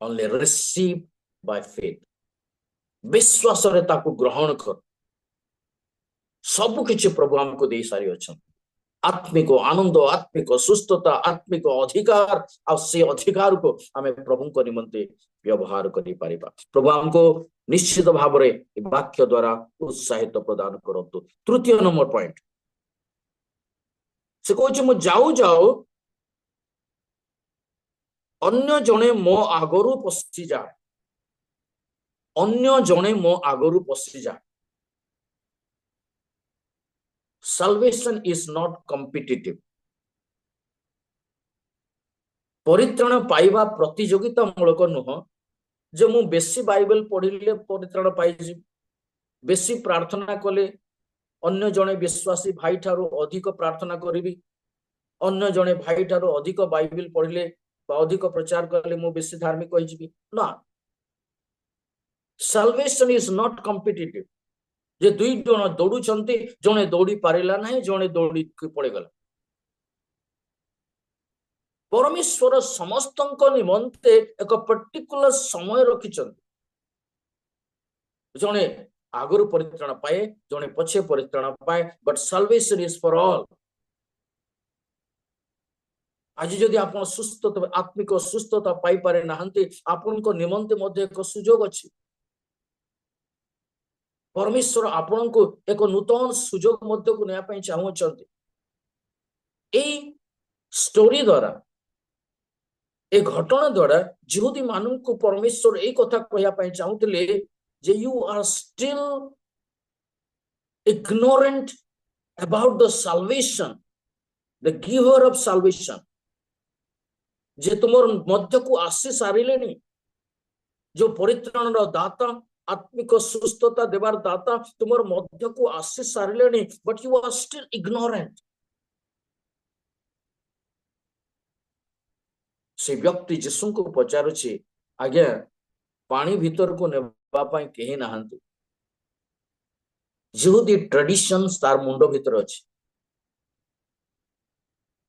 only receive by faith. विश्वास रे ताकू ग्रहण कर सब किछि प्रभु हमको दे सारी अछन आत्मिक आनंद आत्मिक सुस्थता आत्मिक अधिकार आ से अधिकार को हमें प्रभु को निमंते व्यवहार करि परिबा प्रभु हमको निश्चित भाव रे वाक्य द्वारा उत्साहित प्रदान करंतु तृतीय नंबर पॉइंट से कहछ मु जाऊ जाऊ अन्य जने मो आगरु पसि जा अन्य जने मो आगरु पसि जा salvation is not competitive परित्राण पाइबा प्रतियोगिता मूलक नुह जे मु बेसी बाइबल पढ़िले परित्राण पाइजी बेसी प्रार्थना कले अन्य जने विश्वासी भाई ठारो अधिक प्रार्थना करिवि अन्य जने भाई ठारो अधिक बाइबल पढ़िले बा अधिक प्रचार कले मु बेसी धार्मिक होई जिवि ना salvation is not competitive जे दुई जन दौड़ू जने दौड़ी पारिला नहीं जने दौड़ी पड़ेगला परमेश्वर समस्त निमंते एक पर्टिकुलर समय रखिछन जने आगरु परित्राण पाए जने पछे परित्राण पाए but salvation is for all आज जदि आपण सुस्थ आत्मिक सुस्थता पाई पारे नाहंते आपण को निमंते मध्ये एक सुयोग अछि परमेश्वर आपण को एक नूतन सुयोग मध्य को नया चाहूँगी ए स्टोरी द्वारा ए घटना द्वारा जिहुदी मानू को परमेश्वर एक कथा कहया चाहूले जे you are still ignorant about the salvation the giver of salvation जे तुमर मध्य को आसी सारिले जो परित्राण दाता आत्मिक सुस्थता देवार दाता तुमर मध्य को आसी सारिले but you are still ignorant से व्यक्ति जीसु को पचारुछि आज्ञा पानी भीतर को नेबा पई केही नाहंती जिहुदी ट्रेडिशन तार मुंडो भीतर अछि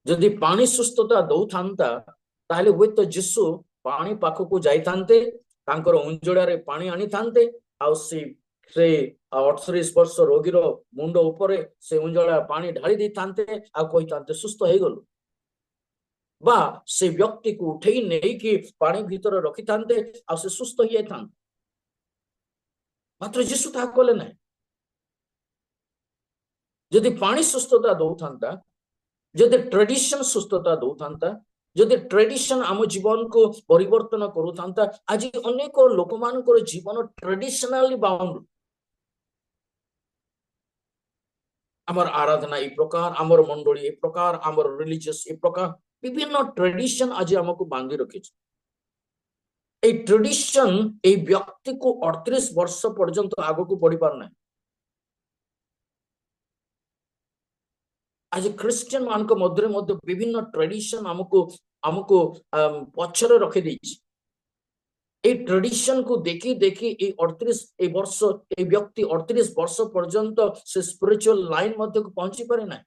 जदि पानी सुस्थता दउथांता ताले हुए तो जीसु पानी पाख को जाई थांते तांकर उंजड़ा रे पानी आनी थांते आ से 38 वर्ष रोगीर मुंड ऊपर से उंजड़ा पानी ढाली दी थांते आ कोई थांते सुस्थ हे गलो बा से व्यक्ति को उठे नहीं कि पानी भीतर रखी थांते आ से सुस्थ ही थांते मात्र जीसु ता कले नहीं जदि पानी सुस्थता दउथांता जदि ट्रेडिशन सुस्थता दउथांता जदि ट्रेडिशन आम जीवन को परिवर्तन करूथांता आज अनेक लोक मानकर जीवन ट्रेडिशनली बाउंड आमर आराधना ए प्रकार आमर मंडली ए प्रकार आमर रिलीजियस ए प्रकार विभिन्न ट्रेडिशन आज हमको बांधी रखी ए ट्रेडिशन ए व्यक्ति को 38 वर्ष पर्यंत आगो को बढ़ी पार ना आज क्रिश्चियन मान को मध्य मध्य विभिन्न ट्रेडिशन हमको हमको पछरे रखी देछि ए ट्रेडिशन को देखी देखी ए 38 ए वर्ष ए व्यक्ति 38 वर्ष पर्यंत से स्पिरिचुअल लाइन मध्य को पहुंची पारे ना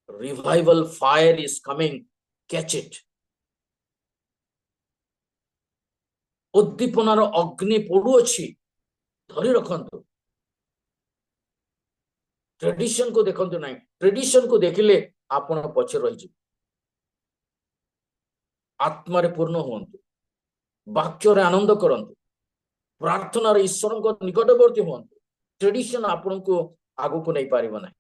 revival fire is coming catch it उद्दीपनार अग्नि पड़ू अछि धरी रखंतु ट्रेडिशन को देखंतु नहीं ट्रेडिशन को देखिले आपण पछे रहि आत्मा रे पूर्ण होंतु वाक्य रे आनंद करंतु प्रार्थना रे ईश्वर को निकटवर्ती होंतु ट्रेडिशन आपण को आगु को नहीं पारिबो नहीं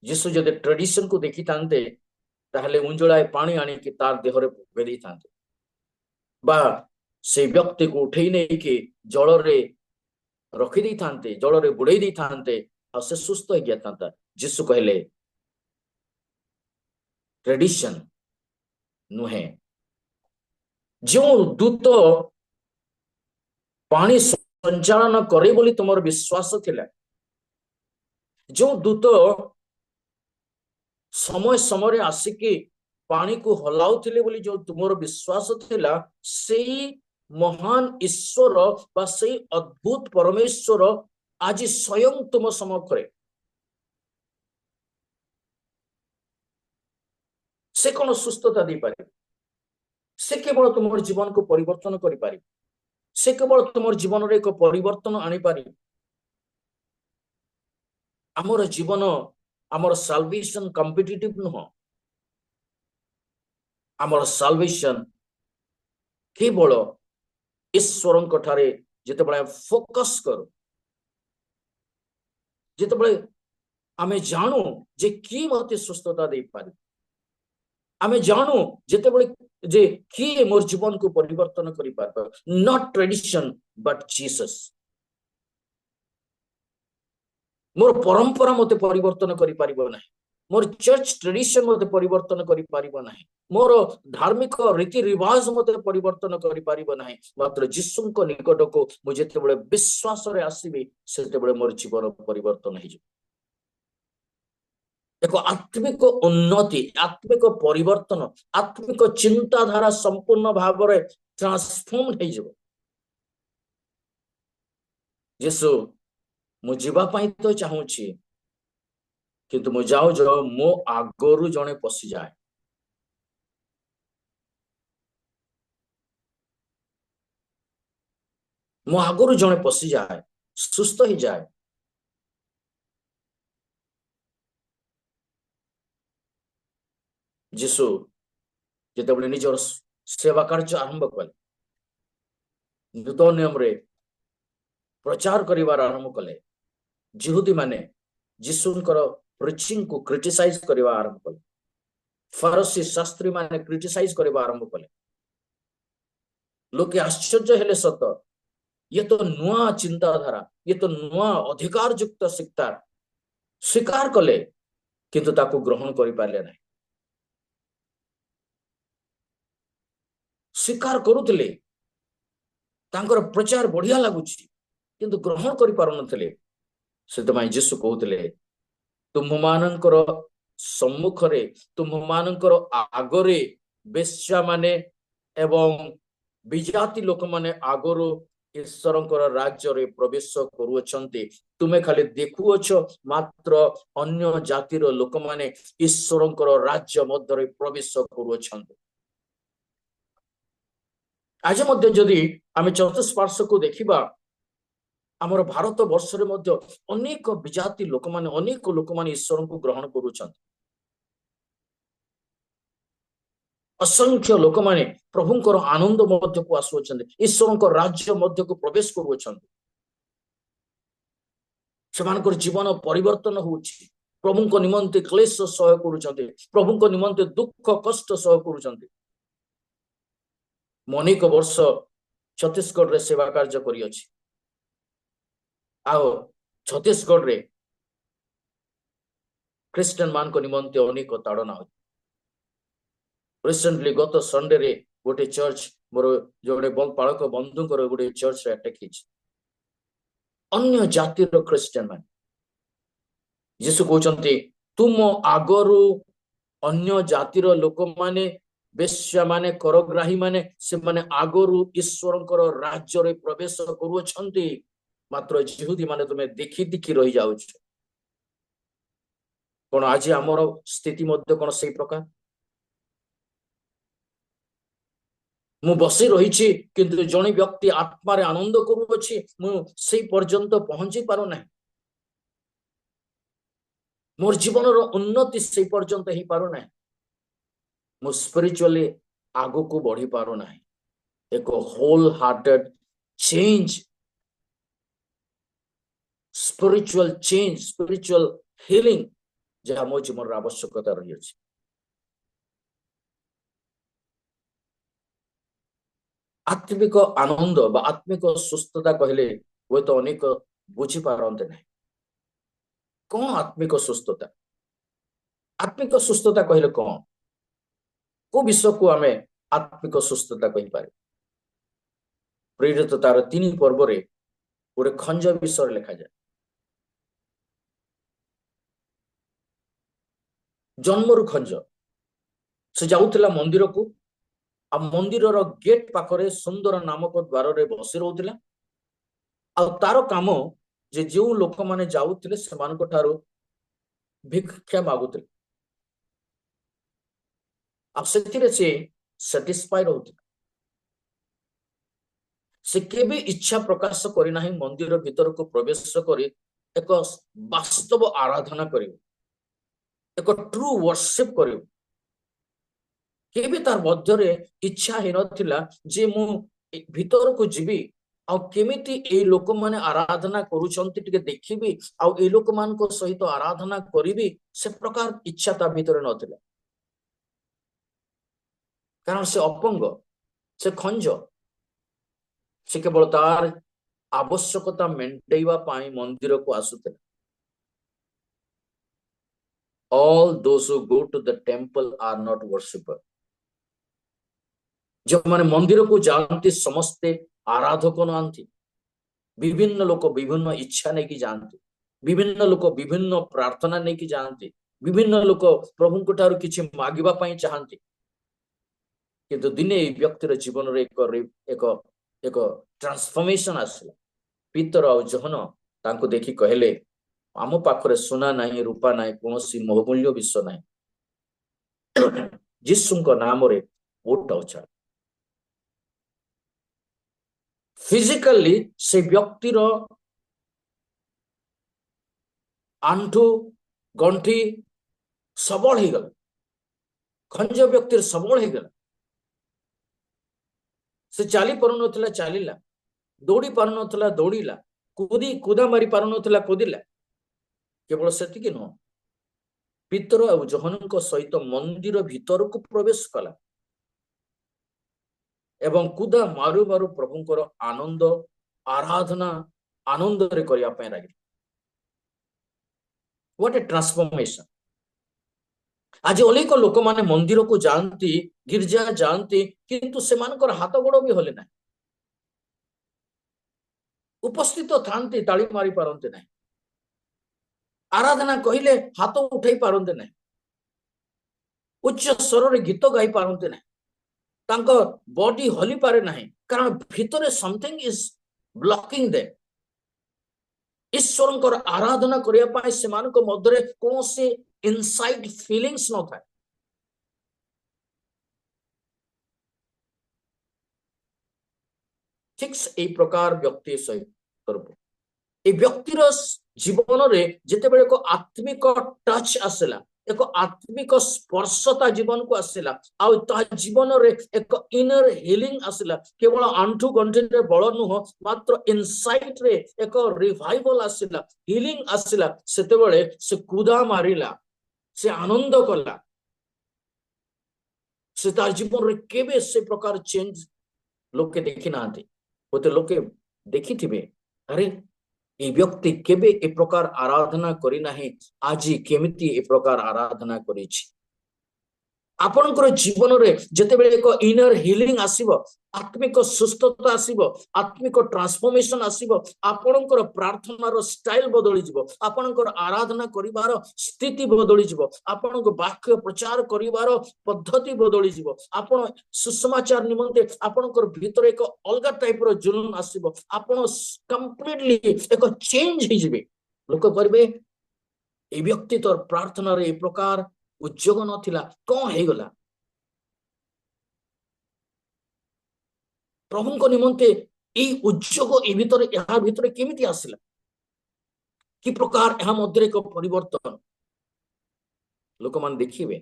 जीसु जदि ट्रेडिशन को देखी थांते ताहले उंजळाए पानी आनी कि तार देहरे भेदी थांते बा से व्यक्ति को उठेई नहीं कि जल रे रखी दे था जल बुड़े दे था से सुस्थ हो गया था। जीसु कहले ट्रेडिशन नुहे जो दूत पानी संचालन करे बोली तुम विश्वास थिला जो दूत समय समय आसिकी पानी को हलाउथिले बोली जो तुमर विश्वास थिला सेई महान ईश्वर बा सेई अद्भुत परमेश्वर आज स्वयं तुम समक्षरे से कौन सुस्थता दे पारे से केवल तुम जीवन को परिवर्तन करि पारे से केवल तुम जीवन रे एक परिवर्तन आनी पारे आमर जीवन आमर साल्वेशन कॉम्पिटिटिव नुह आमर साल्वेशन केवल ईश्वर ठारे जिते फोकस करू जिते आमे जानू जे कि मते सुस्थता दे पारे आमे जानू जिते जे किए मोर जीवन को परिवर्तन करि पार नॉट ट्रेडिशन बट जीसस मोर परंपरा मते परिवर्तन करि पारिबो नाही मोर चर्च ट्रेडिशन मते परिवर्तन करि पारिबो नाही मोर धार्मिक रीति रिवाज मते परिवर्तन करि पारिबो नाही मात्र जीसुंक निकट को मु जेतेबेले विश्वास रे आसीबी सेतेबेले मोर जीवन परिवर्तन हे एक आत्मिक उन्नति आत्मिक परिवर्तन आत्मिक चिंताधारा संपूर्ण भाव में ट्रांसफॉर्म हो जाए जीसु मु जीवाई तो चाहूँगी किंतु मु जाऊ जो मो आगरू जड़े पशि जाए मो आगरू जड़े पशि जाए सुस्थ ही जाए जीसु जिते निजर सेवा कार्य आरंभ कले नूतन नियम रे प्रचार करिवार आरंभ कले जिहुदी माने जीसुंकर प्रीचिंग को क्रिटिसाइज करवा आरंभ कले फरसी शास्त्री माने क्रिटिसाइज करवा आरंभ कले लोके आश्चर्य हेले सत ये तो नुआ चिंताधारा ये तो नुआ अधिकार युक्त शिक्षा स्वीकार कले किंतु ताको ग्रहण करि पाले नाही स्वीकार करुथिले तांकर प्रचार बढ़िया लागुची किंतु ग्रहण करि पारु नथिले सेतमाई जीसु कहउथिले तुम मानकर सम्मुख रे तुम मानकर आगरे बेश्या माने एवं विजाति लोक माने आगरो ईश्वरंकर राज्य रे प्रवेश करूछंती तुमे खाली देखुअछ मात्र अन्य जातिर लोक माने ईश्वरंकर राज्य मध्य रे प्रवेश करूछंती आज मध्य जदि आमे चतुष्पार्श्व को देखिबा आमर भारत वर्ष रे मध्य अनेक विजाति लोक माने अनेक लोक माने ईश्वर को ग्रहण करूछंती असंख्य लोक माने प्रभुंकर आनंद मध्य को आसुछंती ईश्वरंकर राज्य मध्य को प्रवेश करूछंती सेमानकर जीवन परिवर्तन होउछि प्रभुंक निमंते क्लेश सह करूछंती प्रभुंक निमंते दुख कष्ट सह करूछंती अनेक वर्ष छत्तीसगढ़ रे सेवा कार्य करी अछि आओ छत्तीसगढ़ रे क्रिश्चियन मान को निमंते अनेक ताड़ना हो रिसेंटली गत संडे रे गोटे चर्च मोर जोड़े पालक बंधुकर गोटे चर्च रे अटैक हिच अन्य जातिर क्रिश्चियन मान जीसु कहउचंती तुम आगरू अन्य जातिर लोक माने बेश्या माने करग्राही माने से माने आगरू ईश्वरंकर राज्य रे प्रवेश करूछंती मात्र जिहुदी माने तुमे देखि देखि रही जाउछ कोन आज हमर स्थिति मध्य कोन सही प्रकार मु बसी रही किंतु जने व्यक्ति आत्मा रे आनंद करूछि मु सही पर्यंत पहुंची पारो नाही मोर जीवन रो उन्नति सही पर्यंत ही पारो नाही मु स्पिरिचुअली आगो को बढ़ी पारो नाही एक whole hearted change spiritual change spiritual healing जहाँ मो जीवन आवश्यकता रही अछि आत्मिक आनंद बा आत्मिक सुस्थता कहले हुए तो अनेक बुझी पारते नहीं कौन आत्मिक सुस्थता। आत्मिक सुस्थता कहले कौन को विषय को आम आत्मिक सुस्थता कहीपर प्रेरित तार 3 पर्व गोटे खंज विषय लिखा जाए। जन्मरु खंज से जाऊला मंदिर को आ मंदिर गेट पाखरे सुंदर नामक द्वार रे बसी रोला आ तार काम जे जो लोक माने जाउथिले सेमानक ठारो भिक्षा मागुथिले आ सेतिरे से सैटिस्फाई रहउथिले। से केबे इच्छा प्रकाश करी नाही मंदिर भीतर को प्रवेश करी एक वास्तव आराधना करियो एक ट्रू वर्शिप करियो। केबे तार मध्यरे इच्छा हे नथिला जे मु भीतर को जीवी आ केमिति ए लोक माने आराधना करूछंती टिके देखिबी आ ए लोक मान को सहित आराधना करिबी से प्रकार इच्छा ता भीतर नथिला। कारण से अपंग से खंज से केवल तार आवश्यकता मेंटेवा पाई मंदिर को आसुते। All those who go to the temple are not worshipper। जो माने मंदिर को जानती समस्ते आराधक नहांती। विभिन्न लोक विभिन्न इच्छा नहीं की जानती, विभिन्न लोक विभिन्न प्रार्थना नहीं की जानती, विभिन्न लोक प्रभु को ठारो किछि मागिबा पई चाहंती। किंतु दिने व्यक्तिर जीवन रे एक एक ट्रांसफॉर्मेशन आसला। पीतर और जहन तांको देखि कहले आम पाखरे सोना नहीं रूपा नहीं कौन बहुमूल्य विषय नहीं जीशुଙ୍କ नाम रे ओट उछाल। फिजिकली से व्यक्तिर आंठू गंठी सबल हो गला। खंज व्यक्तिर सबल हो गला। से चली पार नथिला चलिला, दौड़ी पार नथिला दौड़िला, कूदा मारी पार नथिला कूदिला। केवल सेतिक नुह पितर और जहन सहित मंदिर भीतर को प्रवेश कला एवं कूदा मारु मारु प्रभुंकर आनंद आराधना आनंद रे करिया पय लागिला। What A transformation. आज अनेक लोक माने मंदिर को जानती गिरजा जानती किंतु सेमानकर हाथ गोड़ भी हले ना उपस्थित थांती ताली मारी पारंते ना आराधना कहले हाथ उठाई पारंते ना उच्च स्वर रे गीत गाई पारंते ना तांको बॉडी हली पारे ना कारण भीतर समथिंग इज ब्लॉकिंग दे। ईश्वर आराधना करिया पाए सेमानक मध्यरे कोनोसी इनसाइड फीलिंग्स न था। ठीक ए प्रकार व्यक्ति सहित करबो ए व्यक्तिर जीवन रे जेतेबेले को आत्मिक टच आसला एक आत्मिक स्पर्शता जीवन को आसला आ ता जीवन रे एक इनर हीलिंग आसला। केवल आंठू गंठे रे बळ नुह मात्र इनसाइड रे एक रिवाइवल आसला हीलिंग आसला। सेतेबेले से कूदा मारिला से आनंद कला से तार जीवन रे केबे से प्रकार चेंज लोके देखि नांती होते लोके देखि थिबे अरे ए व्यक्ति केबे ए प्रकार आराधना करी नाही आजी केमिति ए प्रकार आराधना करिछि। आपनकर जीवन रे जेतेबेले एक इनर हीलिंग आसीबो आत्मिक सुस्थता आसीबो आत्मिक ट्रांसफॉर्मेशन आसीबो आपनकर प्रार्थनार स्टाइल बदली जिवो आपनकर आराधना करिवार स्थिति बदली जिवो आपनक वाक्य प्रचार करिवार पद्धति बदली जिवो आपन सुसमाचार निमंते आपनकर भीतर एक अलगा टाइप रो जुनून आसीबो आपन कंप्लीटली एक चेंज हो जिवे। लोक करबे ए व्यक्ति तोर प्रार्थना रे ए प्रकार उद्योग नथिला कौन हे गला प्रभु को निमंते ए उद्योग ए भीतर या भीतर केमिति आसिला कि प्रकार या मध्य एक परिवर्तन लोक मान देखिबे।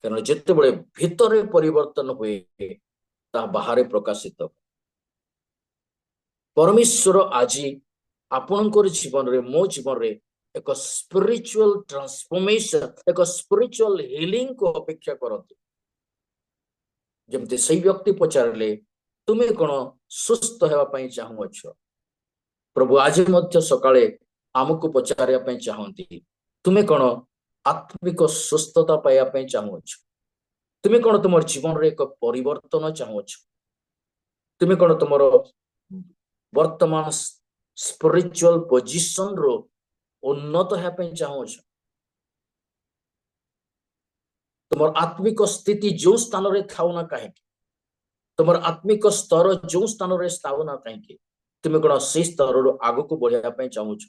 कारण जेते बळे भीतर परिवर्तन हुए ता बाहर प्रकाशित परमेश्वर आजी आपनकर जीवन रे मो जीवन रे एक स्पिरिचुअल ट्रांसफॉर्मेशन एक स्पिरिचुअल हीलिंग को अपेक्षा करते। जमते सही व्यक्ति पचारे ତୁମେ କ'ଣ ସୁସ୍ଥ ହେବା ପାଇଁ ଚାହୁଁଅଛ? ପ୍ରଭୁ ଆଜି ମଧ୍ୟ ସକାଳେ ଆମକୁ ପଚାରିବା ପାଇଁ ଚାହନ୍ତି, ତୁମେ କ'ଣ ଆତ୍ମିକ ସୁସ୍ଥତା ପାଇବା ପାଇଁ ଚାହୁଁଅଛ? ତୁମେ କ'ଣ ତୁମର ଜୀବନରେ ଏକ ପରିବର୍ତ୍ତନ ଚାହୁଁଅଛ? ତୁମେ କ'ଣ ତୁମର ବର୍ତ୍ତମାନ ସ୍ପିରିଚୁଆଲ ପୋଜିସନର ଉନ୍ନତ ହେବା ପାଇଁ ଚାହୁଁଅଛ? ତୁମର ଆତ୍ମିକ ସ୍ଥିତି ଯେଉଁ ସ୍ଥାନରେ ଥାଉ ନା କାହିଁକି, ତୁମର ଆତ୍ମିକ ସ୍ତର ଯେଉଁ ସ୍ଥାନରେ ଥାଉ ନା କାହିଁକି, ତୁମେ କ'ଣ ସେଇ ସ୍ତରରୁ ଆଗକୁ ବଢିବା ପାଇଁ ଚାହୁଁଛ?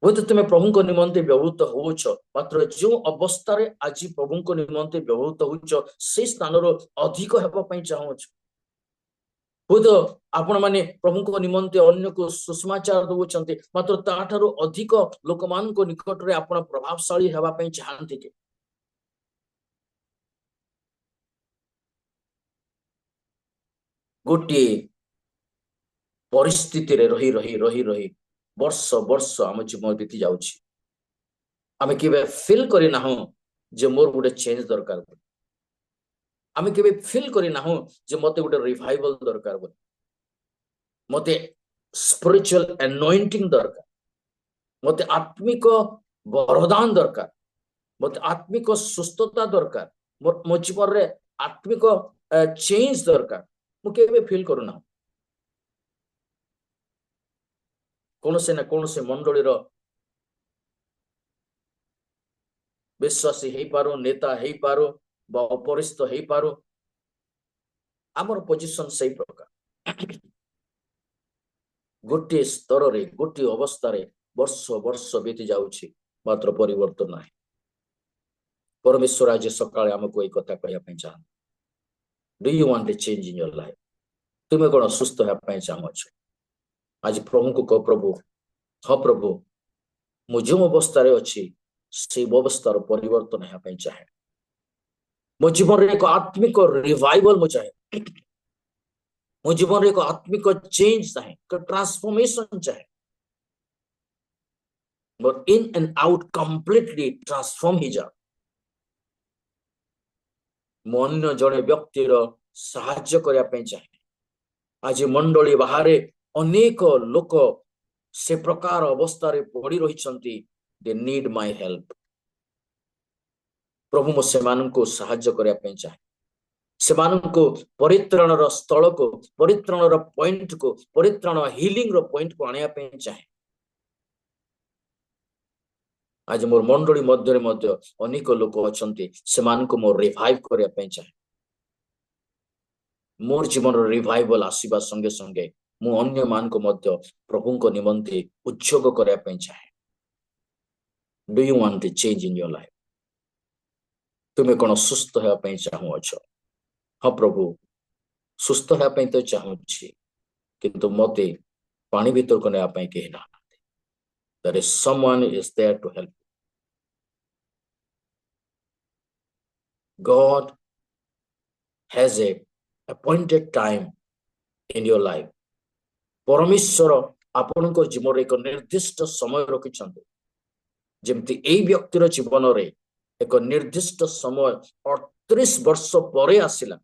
ହୁଏତ ତୁମେ ପ୍ରଭୁଙ୍କ ନିମନ୍ତେ ବ୍ୟବହୃତ ହେଉଛ, ମାତ୍ର ଯେଉଁ ଅବସ୍ଥାରେ ଆଜି ପ୍ରଭୁଙ୍କ ନିମନ୍ତେ ବ୍ୟବହୃତ ହେଉଛ ସେଇ ସ୍ଥାନରୁ ଅଧିକ ହେବା ପାଇଁ ଚାହୁଁଛ। ହୁଏତ ଆପଣମାନେ ପ୍ରଭୁଙ୍କ ନିମନ୍ତେ ଅନ୍ୟକୁ ସୁଷମାଚାର ଦେଉଛନ୍ତି, ମାତ୍ର ତାଠାରୁ ଅଧିକ ଲୋକମାନଙ୍କ ନିକଟରେ ଆପଣ ପ୍ରଭାବଶାଳୀ ହେବା ପାଇଁ ଚାହାନ୍ତି କି? ଗୋଟିଏ ପରିସ୍ଥିତିରେ ରହି ରହି ରହି ରହି ବର୍ଷ ବର୍ଷ ଆମ ଜୀବନ ବିତି ଯାଉଛି। ଆମେ କେବେ ଫିଲ୍ କରିନାହୁଁ ଯେ ମୋର ଗୋଟେ ଚେଞ୍ଜ ଦରକାର ବୋଲି। ଆମେ କେବେ ଫିଲ୍ କରିନାହୁଁ ଯେ ମତେ ଗୋଟେ ରିଭାଇଭାଲ ଦରକାର ବୋଲି, ମତେ ସ୍ପିରିଚୁଆଲ ଆନଏଣ୍ଟିଂ ଦରକାର, ମତେ ଆତ୍ମିକ ବରଦାନ ଦରକାର, ମତେ ଆତ୍ମିକ ସୁସ୍ଥତା ଦରକାର, ମୋ ଜୀବନରେ ଆତ୍ମିକ ଚେଞ୍ଜ ଦରକାର। ମୁଁ କେବେ ଫିଲ୍ କରୁନାହୁଁ। କୌଣସି ନା କୌଣସି ମଣ୍ଡଳୀର ବିଶ୍ୱାସୀ ହେଇପାରୁ, ନେତା ହେଇପାରୁ ବା ଅପରିସ୍ଥ ହେଇପାରୁ, ଆମର ପୋଜିସନ ସେଇ ପ୍ରକାର। ଗୋଟିଏ ସ୍ତରରେ ଗୋଟିଏ ଅବସ୍ଥାରେ ବର୍ଷ ବର୍ଷ ବିତି ଯାଉଛି, ମାତ୍ର ପରିବର୍ତ୍ତନ ନାହିଁ। ପରମେଶ୍ୱର ଆଜି ସକାଳେ ଆମକୁ ଏଇ କଥା କହିବା ପାଇଁ ଚାହାନ୍ତି, do you want a change in your life? ତୁମେ କ'ଣ ସୁସ୍ଥ ହେବା ପାଇଁ ଚାହୁଁଛ? ଆଜି ପ୍ରଭୁଙ୍କୁ କହ, ପ୍ରଭୁ, ହଁ ପ୍ରଭୁ, ମୁଁ ଯେଉଁ ଅବସ୍ଥାରେ ଅଛି ସେଇ ଅବସ୍ଥାର ପରିବର୍ତ୍ତନ ହେବା ପାଇଁ ଚାହେଁ। ମୋ ଜୀବନରେ ଏକ ଆତ୍ମିକ ରିଭାଇଭାଲ ମୁଁ ଚାହେଁ। ମୋ ଜୀବନରେ ଏକ ଆତ୍ମିକ ଚେଞ୍ଜ ଚାହେଁ, ଏକ ଟ୍ରାନ୍ସଫର୍ମେସନ ଚାହେଁ। ମୋର in and out completely transform ହେଇଯାଉ। ମୁଁ ଅନ୍ୟ ଜଣେ ବ୍ୟକ୍ତିର ସାହାଯ୍ୟ କରିବା ପାଇଁ ଚାହେଁ। ଆଜି ମଣ୍ଡଳୀ ବାହାରେ ଅନେକ ଲୋକ ସେ ପ୍ରକାର ଅବସ୍ଥାରେ ପଡି ରହିଛନ୍ତି, ଦେ ନିଡ୍ ମାଇ ହେଲ୍ପ। ପ୍ରଭୁ, ମୁଁ ସେମାନଙ୍କୁ ସାହାଯ୍ୟ କରିବା ପାଇଁ ଚାହେଁ। ସେମାନଙ୍କୁ ପରିତ୍ରାଣର ସ୍ଥଳକୁ, ପରିତ୍ରାଣର ପଏଣ୍ଟକୁ, ପରିତ୍ରାଣ ହିଲିଂର ପଏଣ୍ଟକୁ ଆଣିବା ପାଇଁ ଚାହେଁ। ଆଜି ମୋର ମଣ୍ଡଳୀ ମଧ୍ୟରେ ମଧ୍ୟ ଅନେକ ଲୋକ ଅଛନ୍ତି, ସେମାନଙ୍କୁ ମୁଁ ରିଭାଇଭ କରିବା ପାଇଁ ଚାହେଁ। ମୋର ଜୀବନର ରିଭାଇଭାଲ ଆସିବା ସଙ୍ଗେ ସଙ୍ଗେ ମୁଁ ଅନ୍ୟମାନଙ୍କୁ ମଧ୍ୟ ପ୍ରଭୁଙ୍କ ନିମନ୍ତେ ଉତ୍ସର୍ଗ କରିବା ପାଇଁ ଚାହେଁ। Do you want to change in your life? ତୁମେ କ'ଣ ସୁସ୍ଥ ହେବା ପାଇଁ ଚାହୁଁଅଛ? ହଁ ପ୍ରଭୁ, ସୁସ୍ଥ ହେବା ପାଇଁ ତ ଚାହୁଁଛି, କିନ୍ତୁ ମତେ ପାଣି ଭିତରକୁ ନେବା ପାଇଁ କେହି ନାହାନ୍ତି। There is someone is there to help. God has a appointed time in your life. ପରମେଶ୍ୱର ଆପଣଙ୍କ ଜୀବନରେ ଏକ ନିର୍ଦ୍ଦିଷ୍ଟ ସମୟ ରଖିଛନ୍ତି। ଯେମିତି ଏଇ ବ୍ୟକ୍ତିର ଜୀବନରେ ଏକ ନିର୍ଦ୍ଦିଷ୍ଟ ସମୟ 38 ବର୍ଷ ପରେ ଆସିଲା,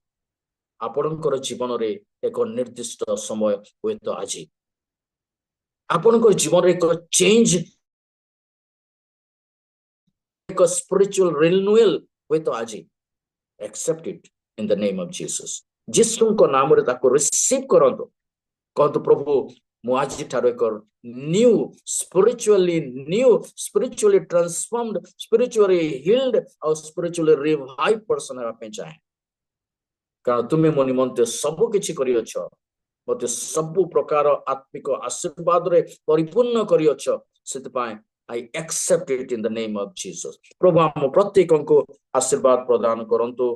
ଆପଣଙ୍କର ଜୀବନରେ ଏକ ନିର୍ଦ୍ଦିଷ୍ଟ ସମୟ ହୁଏତ ଆଜି। ଆପଣଙ୍କ ଜୀବନରେ ଏକ ଚେଞ୍ଜ, ଏକ ସ୍ପିରିଚୁଆଲ ରିନ୍ୟୁଏଲ ହୁଏତ ଆଜି। Accept it in the name of Jesus. ଯୀଶୁଙ୍କ ନାମରେ ତାକୁ ରିସିଭ କରନ୍ତୁ। କହନ୍ତୁ, ପ୍ରଭୁ, ମୁଁ ଆଜିଠାରୁ ଏକ ସ୍ପିରିଚୁଆଲି ଟ୍ରାନ୍ସଫର୍ମଡ, ସ୍ପିରିଚୁଆଲି ହିଲ୍ଡ ଆଉ ସ୍ପିରିଚୁଆଲି ରିଭାଇଭ ପର୍ସନ ହେବା ପାଇଁ ଚାହେଁ। କାରଣ ତୁମେ ମୋ ନିମନ୍ତେ ସବୁ କିଛି କରିଅଛ, ମତେ ସବୁ ପ୍ରକାର ଆତ୍ମିକ ଆଶୀର୍ବାଦରେ ପରିପୂର୍ଣ୍ଣ କରିଅଛ। ସେଥିପାଇଁ I accept it in the name of Jesus. ପ୍ରଭୁ ଆମ ପ୍ରତ୍ୟେକଙ୍କୁ ଆଶୀର୍ବାଦ ପ୍ରଦାନ କରନ୍ତୁ।